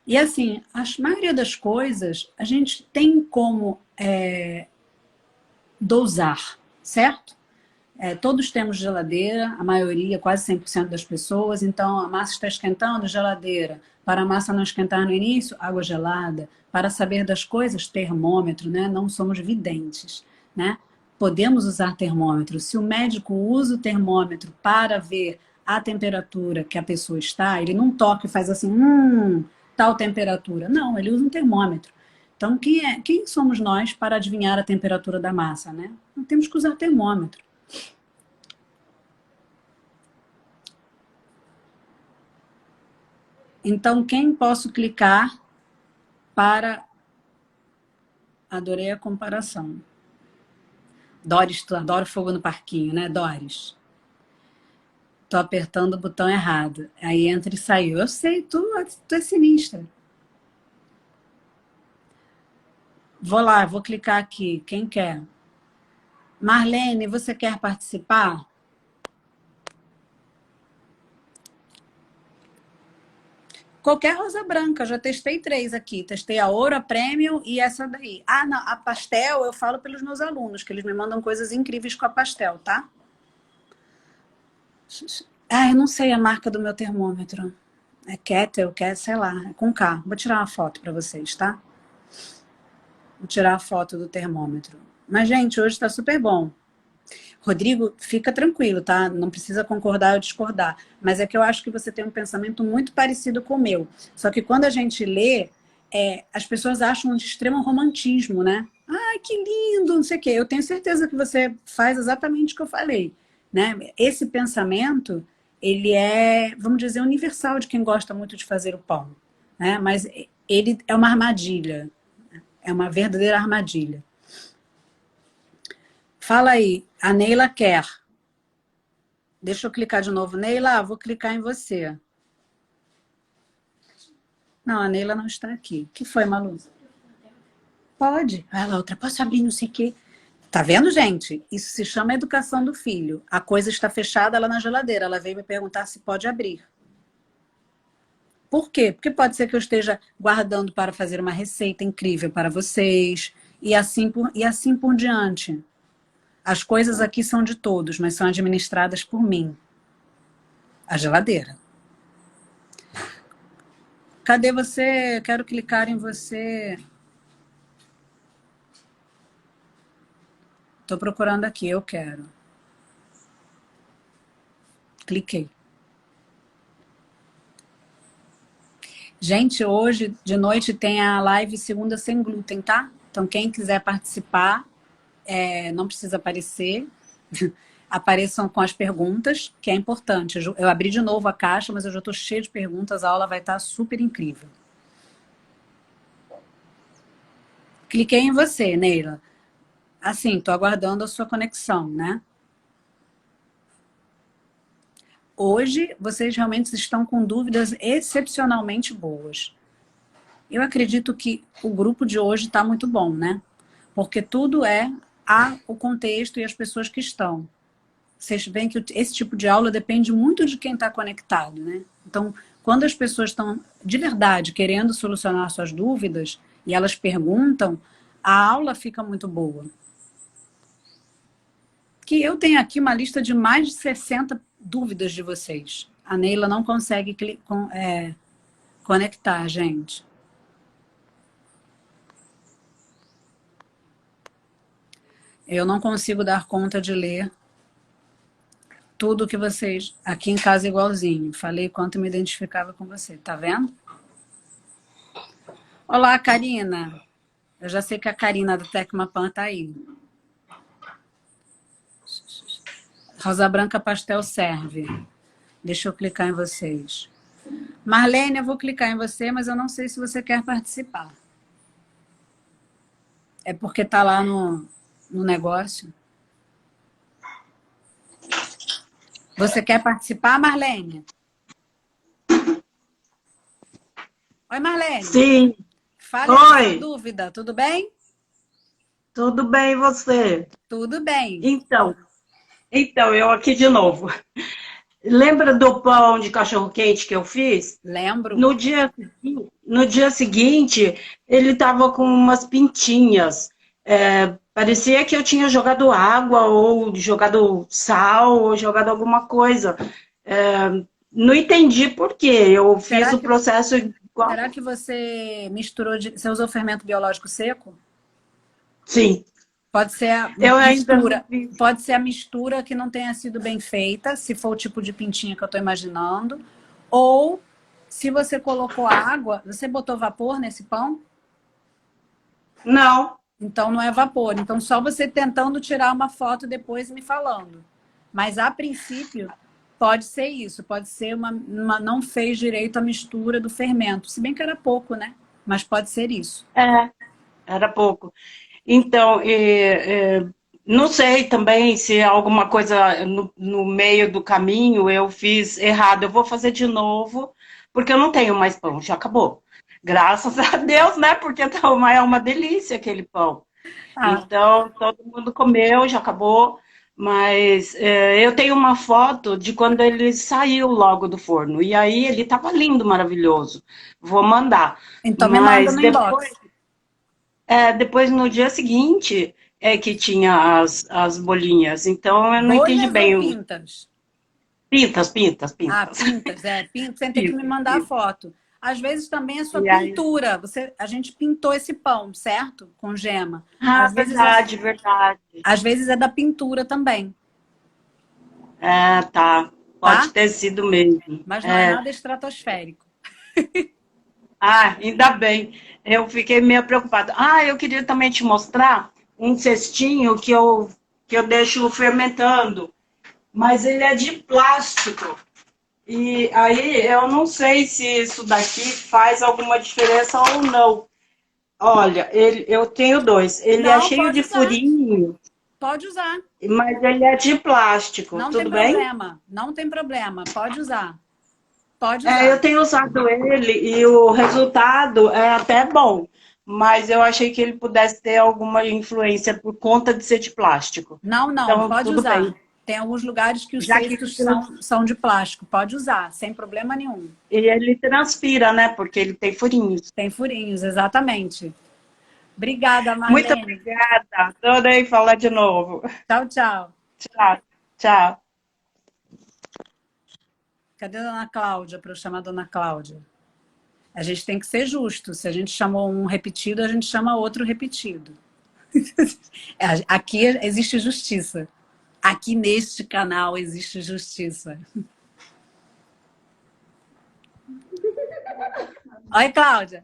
E assim, a maioria das coisas a gente tem como dosar, certo? Todos temos geladeira, a maioria, quase 100% das pessoas, então a massa está esquentando, geladeira. Para a massa não esquentar no início, água gelada. Para saber das coisas, termômetro, né? Não somos videntes, né? Podemos usar termômetro. Se o médico usa o termômetro para ver a temperatura que a pessoa está, ele não toca e faz assim, tal temperatura. Não, ele usa um termômetro. Então, quem somos nós para adivinhar a temperatura da massa, né? Não temos que usar termômetro. Então, quem posso clicar para... Adorei a comparação. Doris, tu adora fogo no parquinho, né, Doris? Tô apertando o botão errado. Aí entra e saiu. Eu sei, tu é sinistra. Vou lá, vou clicar aqui. Quem quer? Marlene, você quer participar? Qualquer rosa branca, já testei 3 aqui. Testei a ouro, a premium e essa daí. Não, a pastel eu falo pelos meus alunos, que eles me mandam coisas incríveis com a pastel, tá? Eu não sei a marca do meu termômetro. É Kettle, sei lá, é com K. Vou tirar uma foto para vocês, tá? Vou tirar a foto do termômetro. Mas, gente, hoje tá super bom. Rodrigo, fica tranquilo, tá? Não precisa concordar ou discordar. Mas é que eu acho que você tem um pensamento muito parecido com o meu. Só que quando a gente lê, as pessoas acham de extremo romantismo, né? Ai, que lindo, não sei o quê. Eu tenho certeza que você faz exatamente o que eu falei, né? Esse pensamento, ele é, vamos dizer, universal de quem gosta muito de fazer o pão, né? Mas ele é uma armadilha. É uma verdadeira armadilha. Fala aí, a Neila quer. Deixa eu clicar de novo. Neila, vou clicar em você. Não, a Neila não está aqui. O que foi, Malu? Pode. Ela, outra, posso abrir, não sei o quê. Tá vendo, gente? Isso se chama educação do filho. A coisa está fechada lá na geladeira. Ela veio me perguntar se pode abrir. Por quê? Porque pode ser que eu esteja guardando para fazer uma receita incrível para vocês. E assim por diante. As coisas aqui são de todos, mas são administradas por mim. A geladeira. Cadê você? Quero clicar em você. Estou procurando aqui, eu quero. Cliquei. Gente, hoje de noite tem a live Segunda Sem Glúten, tá? Então quem quiser participar... não precisa aparecer, apareçam com as perguntas, que é importante. Eu abri de novo a caixa, mas eu já estou cheia de perguntas, a aula vai estar super incrível. Cliquei em você, Neila. Assim, estou aguardando a sua conexão, né? Hoje, vocês realmente estão com dúvidas excepcionalmente boas. Eu acredito que o grupo de hoje está muito bom, né? Porque tudo o contexto e as pessoas que estão. vocês veem que esse tipo de aula depende muito de quem está conectado, né? Então, quando as pessoas estão de verdade querendo solucionar suas dúvidas e elas perguntam, a aula fica muito boa. Que eu tenho aqui uma lista de mais de 60 dúvidas de vocês. A Neila não consegue conectar, gente. Eu não consigo dar conta de ler tudo que vocês... Aqui em casa igualzinho. Falei quanto me identificava com você. Tá vendo? Olá, Karina. Eu já sei que a Karina do Tecmapan tá aí. Rosa Branca Pastel serve. Deixa eu clicar em vocês. Marlene, eu vou clicar em você, mas eu não sei se você quer participar. É porque tá lá no negócio. Você quer participar, Marlene? Oi, Marlene. Sim. Fale a sua dúvida, tudo bem? Tudo bem, e você? Tudo bem. Então, eu aqui de novo. Lembra do pão de cachorro-quente que eu fiz? Lembro. No dia seguinte, ele estava com umas pintinhas. Parecia que eu tinha jogado água, ou jogado sal, ou jogado alguma coisa. Não entendi por quê. Eu fiz o processo igual. Será que você misturou... Você usou fermento biológico seco? Sim. Pode ser a mistura. Pode ser a mistura que não tenha sido bem feita, se for o tipo de pintinha que eu estou imaginando. Ou, se você colocou água, você botou vapor nesse pão? Não. Então não é vapor. Então só você tentando tirar uma foto depois e me falando. Mas a princípio pode ser isso. Pode ser não fez direito a mistura do fermento. Se bem que era pouco, né? Mas pode ser isso. Era pouco. Então, não sei também se alguma coisa no meio do caminho eu fiz errado. Eu vou fazer de novo, porque eu não tenho mais pão, já acabou. Graças a Deus, né? Porque é uma delícia aquele pão. Então, todo mundo comeu, já acabou. Mas eu tenho uma foto de quando ele saiu logo do forno. E aí ele estava lindo, maravilhoso. Vou mandar. Então me manda no inbox. Depois, no dia seguinte, que tinha as bolinhas. Então, eu não entendi bem. Pintas? Pintas. Pintas. Pintas. Você tem que me mandar a foto. Às vezes também é sua pintura. A gente pintou esse pão, certo? Com gema. Verdade. Às vezes é da pintura também. Tá. Pode ter sido mesmo. Mas não é nada estratosférico. Ainda bem. Eu fiquei meio preocupada. Eu queria também te mostrar um cestinho que eu deixo fermentando. Mas ele é de plástico. E aí eu não sei se isso daqui faz alguma diferença ou não. Olha, eu tenho dois. Ele é cheio de furinho. Pode usar. Mas ele é de plástico. Tudo bem? Não tem problema. Pode usar. Eu tenho usado ele e o resultado é até bom, mas eu achei que ele pudesse ter alguma influência por conta de ser de plástico. Não, então, pode usar. Bem. Tem alguns lugares que os cestos são de plástico, pode usar, sem problema nenhum. E ele transpira, né? Porque ele tem furinhos. Tem furinhos, exatamente. Obrigada, Marlene. Muito obrigada. Adorei falar de novo. Tchau. Tchau. Cadê a Dona Cláudia, para eu chamar a Dona Cláudia? A gente tem que ser justo. Se a gente chamou um repetido, a gente chama outro repetido. Aqui existe justiça. Aqui neste canal existe justiça. Oi, Cláudia.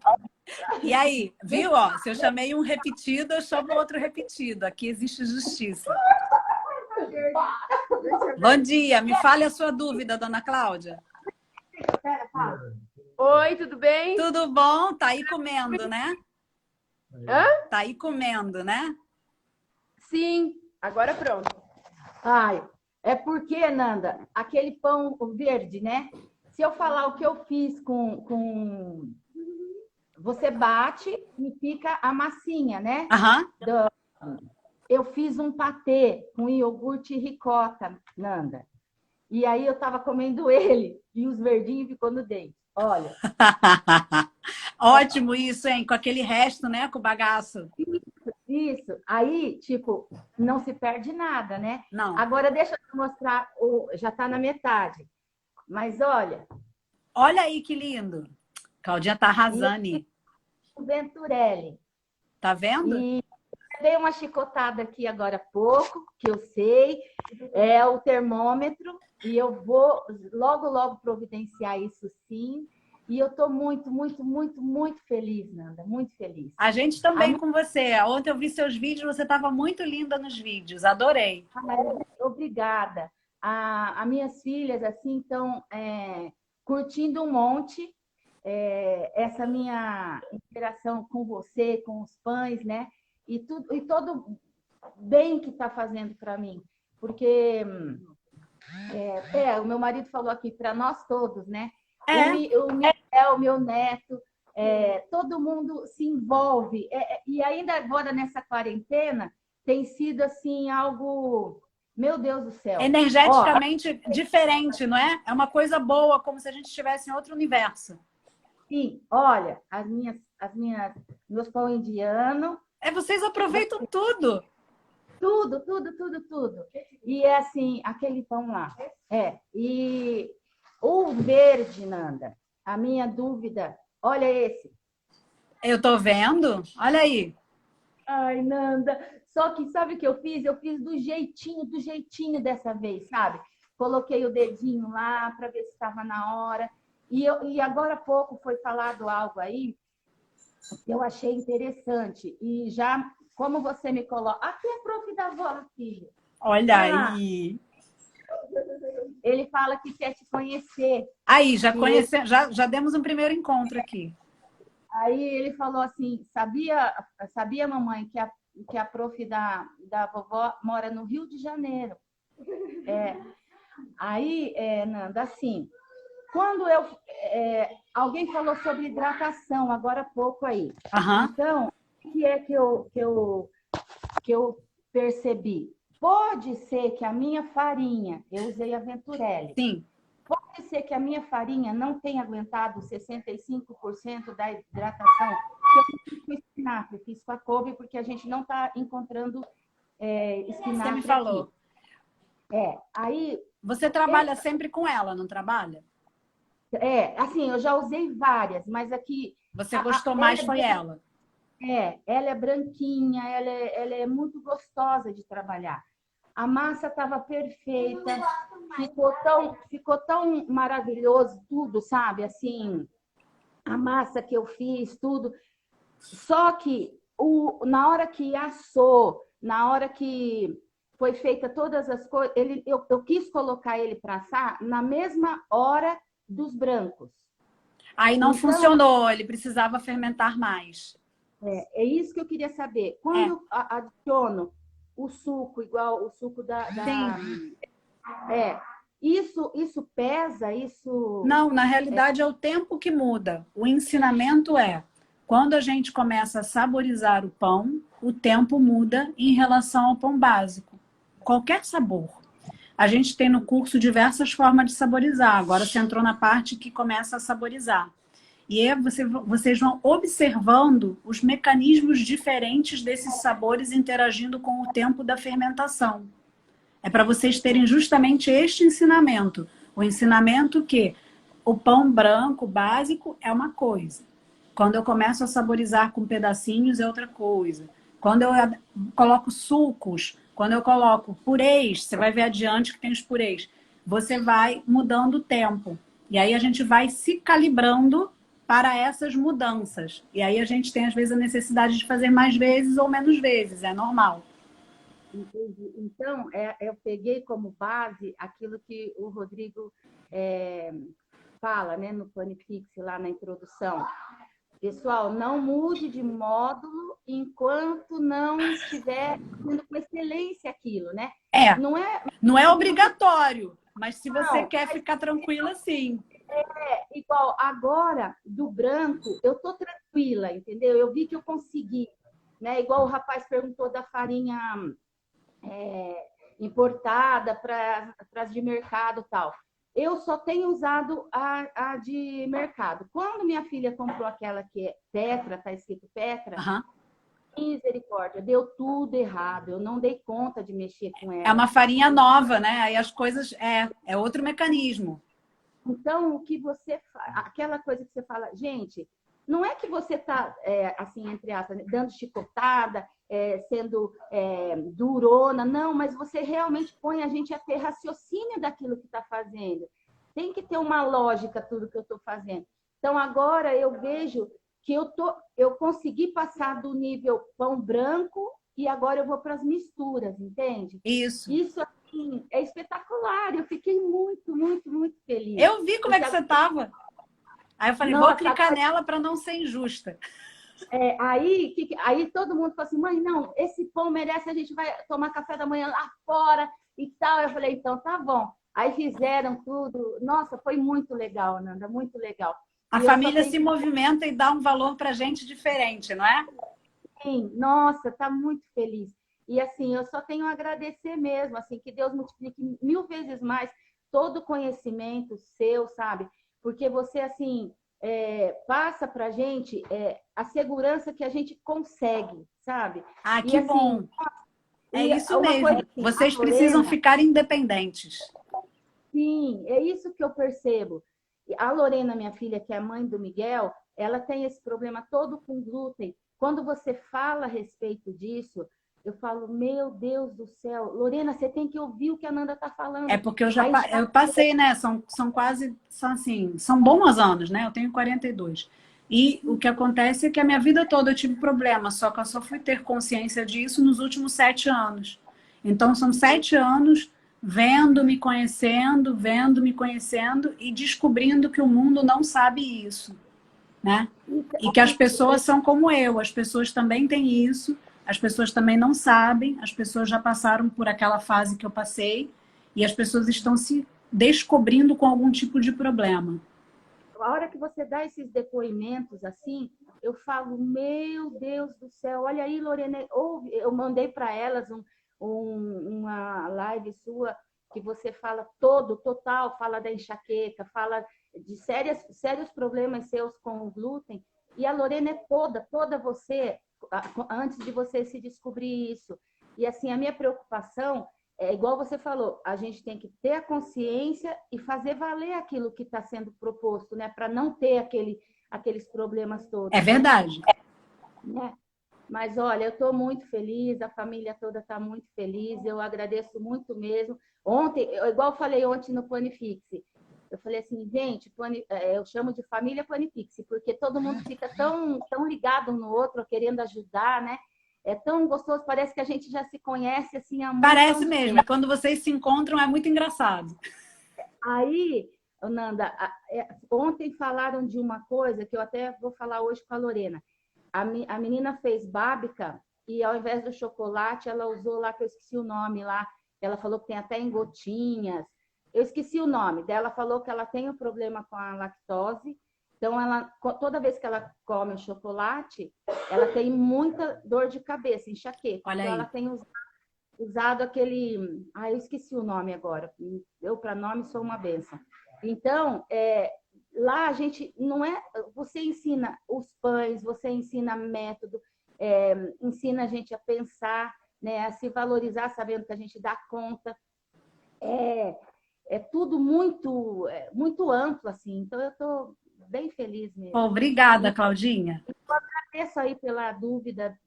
E aí, viu? Se eu chamei um repetido, eu chamo outro repetido. Aqui existe justiça. Bom dia, me fale a sua dúvida, Dona Cláudia. Oi, tudo bem? Tudo bom? Tá aí comendo, né? Hã? Tá aí comendo, né? Sim, agora pronto. É porque, Nanda, aquele pão verde, né? Se eu falar o que eu fiz com... Você bate e fica a massinha, né? eu fiz um patê com iogurte e ricota, Nanda. E aí eu estava comendo ele e os verdinhos ficou no dente. Olha. Ótimo isso, hein? Com aquele resto, né? Com o bagaço. Isso. Aí, tipo, não se perde nada, né? Não. Agora deixa eu te mostrar, já está na metade. Mas olha. Olha aí que lindo. Claudinha tá arrasando. O Venturelli. Tá vendo? E dei uma chicotada aqui agora há pouco, que eu sei, é o termômetro, e eu vou logo, logo providenciar isso sim. E eu estou muito, muito, muito, muito feliz, Nanda, muito feliz. A gente também com você. Ontem eu vi seus vídeos, você estava muito linda nos vídeos, adorei. Obrigada. As minhas filhas, assim, estão curtindo um monte essa minha interação com você, com os pães, né? E todo bem que está fazendo para mim. Porque o meu marido falou aqui, para nós todos, né? O Miguel, o meu neto, todo mundo se envolve. E ainda agora, nessa quarentena, tem sido assim algo... Meu Deus do céu. Energeticamente diferente, não é? É uma coisa boa, como se a gente estivesse em outro universo. Sim, olha, meus pão indiano. Vocês aproveitam tudo. Tudo. E é assim, aquele pão lá. E o verde, Nanda, a minha dúvida, olha esse. Eu tô vendo, olha aí. Ai, Nanda, só que sabe o que eu fiz? Eu fiz do jeitinho dessa vez, sabe? Coloquei o dedinho lá para ver se estava na hora. E agora há pouco foi falado algo aí que eu achei interessante. E já, como você me coloca... Aqui é prof da avó, filho. Olha aí. Ele fala que quer te conhecer. Aí, já conhecemos, já demos um primeiro encontro aqui. Aí ele falou assim, sabia mamãe, que a prof da vovó mora no Rio de Janeiro. Aí, Nanda, assim, quando alguém falou sobre hidratação agora há pouco aí. Uhum. Então, o que é que eu percebi? Pode ser que a minha farinha, eu usei a Venturelli. Sim. Pode ser que a minha farinha não tenha aguentado 65% da hidratação. Eu fiz com espinafre, fiz com a couve, porque a gente não está encontrando espinafre. Você me falou. Aqui. Aí... Você trabalha sempre com ela, não trabalha? Assim, eu já usei várias, mas aqui... Você gostou mais foi ela. Ela é branquinha, ela é muito gostosa de trabalhar. A massa estava perfeita, ficou tão maravilhoso tudo, sabe? Assim, a massa que eu fiz, tudo. Só que na hora que assou, na hora que foi feita todas as coisas, eu quis colocar ele para assar na mesma hora dos brancos. Aí não funcionou, ele precisava fermentar mais. É isso que eu queria saber. Quando eu adiciono o suco, igual o suco Sim. Isso pesa? Isso... Não, na realidade é o tempo que muda. O ensinamento quando a gente começa a saborizar o pão, o tempo muda em relação ao pão básico. Qualquer sabor. A gente tem no curso diversas formas de saborizar. Agora você entrou na parte que começa a saborizar. E vocês vão observando os mecanismos diferentes desses sabores interagindo com o tempo da fermentação. É para vocês terem justamente este ensinamento. O ensinamento que o pão branco básico é uma coisa. Quando eu começo a saborizar com pedacinhos é outra coisa. Quando eu coloco sucos, quando eu coloco purês, você vai ver adiante que tem os purês, você vai mudando o tempo. E aí a gente vai se calibrando para essas mudanças. E aí a gente tem, às vezes, a necessidade de fazer mais vezes ou menos vezes, é normal. Entendi. Então, eu peguei como base aquilo que o Rodrigo fala, né, no Planifix, lá na introdução. Pessoal, não mude de módulo enquanto não estiver fazendo com excelência aquilo, né? Não é obrigatório, mas se você quer ficar tranquila, sim. Igual agora, do branco, eu tô tranquila, entendeu? Eu vi que eu consegui. né? Igual o rapaz perguntou da farinha importada para as de mercado e tal. Eu só tenho usado a de mercado. Quando minha filha comprou aquela que é Petra, tá escrito Petra, Aham. misericórdia, deu tudo errado. Eu não dei conta de mexer com É ela. uma farinha nova, né? Aí as coisas... É outro mecanismo. Então, o que você faz, aquela coisa que você fala, gente, não é que você está, assim, entre aspas, dando chicotada, sendo durona, não, mas você realmente põe a gente a ter raciocínio daquilo que está fazendo. Tem que ter uma lógica tudo que eu estou fazendo. Então, agora eu vejo que eu consegui passar do nível pão branco e agora eu vou para as misturas, entende? Isso. Isso, assim, é espetacular. Eu fiquei muito, muito, muito feliz. Eu vi como é que você estava. Aí eu falei, vou Nossa, clicar nela para não ser injusta. Aí todo mundo falou assim, mãe, não, esse pão merece, a gente vai tomar café da manhã lá fora e tal. Eu falei, então tá bom. Aí fizeram tudo. Nossa, foi muito legal, Nanda, muito legal. A E família se movimenta e dá um valor para gente diferente, não é? Sim, nossa, tá muito feliz. E assim, eu só tenho a agradecer mesmo, assim, que Deus multiplique 1000 vezes mais todo o conhecimento seu, sabe? Porque você, assim, passa pra gente a segurança que a gente consegue, sabe? Ah, E que assim, bom. É e isso uma mesmo. coisa assim, Vocês a precisam Lorena, ficar independentes. sim, é isso que eu percebo. A Lorena, minha filha, que é a mãe do Miguel, ela tem esse problema todo com glúten. Quando você fala a respeito disso, eu falo, meu Deus do céu, Lorena, você tem que ouvir o que a Nanda está falando. É porque Aí eu passei, né? São bons anos, né? Eu tenho 42. E o que acontece é que a minha vida toda eu tive problema, só que eu só fui ter consciência disso nos últimos 7 anos. Então, são 7 anos vendo, me conhecendo e descobrindo que o mundo não sabe isso, né? E que as pessoas são como eu, as pessoas também têm isso, as pessoas também não sabem, as pessoas já passaram por aquela fase que eu passei e as pessoas estão se descobrindo com algum tipo de problema. A hora que você dá esses depoimentos assim, eu falo, meu Deus do céu, olha aí, Lorena, eu mandei para elas uma live sua que você fala total, fala da enxaqueca, fala de sérios problemas seus com o glúten, e a Lorena é toda você, antes de você se descobrir isso. E assim, a minha preocupação é igual você falou, a gente tem que ter a consciência e fazer valer aquilo que está sendo proposto, né? Para não ter aqueles problemas todos. É verdade. Né? Mas olha, eu estou muito feliz, a família toda está muito feliz, eu agradeço muito mesmo. Ontem, igual eu falei ontem no Planifix, eu falei assim, gente, eu chamo de família Planifix, porque todo mundo fica tão ligado um no outro, querendo ajudar, né? É tão gostoso, parece que a gente já se conhece assim há muito tempo. Parece mesmo, e quando vocês se encontram é muito engraçado. Aí, Nanda, ontem falaram de uma coisa que eu até vou falar hoje com a Lorena. A menina fez bábica e ao invés do chocolate, ela usou lá, que eu esqueci o nome lá, ela falou que tem até em gotinhas. Eu esqueci o nome dela, falou que ela tem um problema com a lactose. Então, toda vez que ela come o chocolate, ela tem muita dor de cabeça, enxaqueca. Olha então, aí. ela tem usado aquele... eu esqueci o nome agora. Eu, para nome, sou uma benção. Então, lá a gente não é... Você ensina os pães, você ensina método, ensina a gente a pensar, né, a se valorizar, sabendo que a gente dá conta. É tudo muito, muito amplo, assim. Então, eu estou bem feliz mesmo. Obrigada, Claudinha. Eu agradeço aí pela dúvida.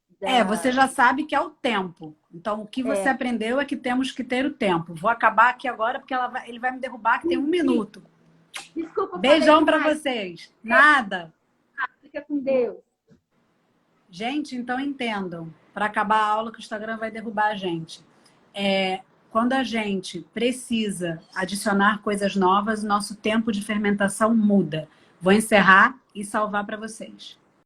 Você já sabe que é o tempo. Então, o que você aprendeu é que temos que ter o tempo. Vou acabar aqui agora, porque ele vai me derrubar, que tem 1 minuto. Desculpa. Beijão para vocês. Nada. Fica com Deus. Gente, então entendam. Para acabar a aula, que o Instagram vai derrubar a gente. Quando a gente precisa adicionar coisas novas, nosso tempo de fermentação muda. Vou encerrar e salvar para vocês.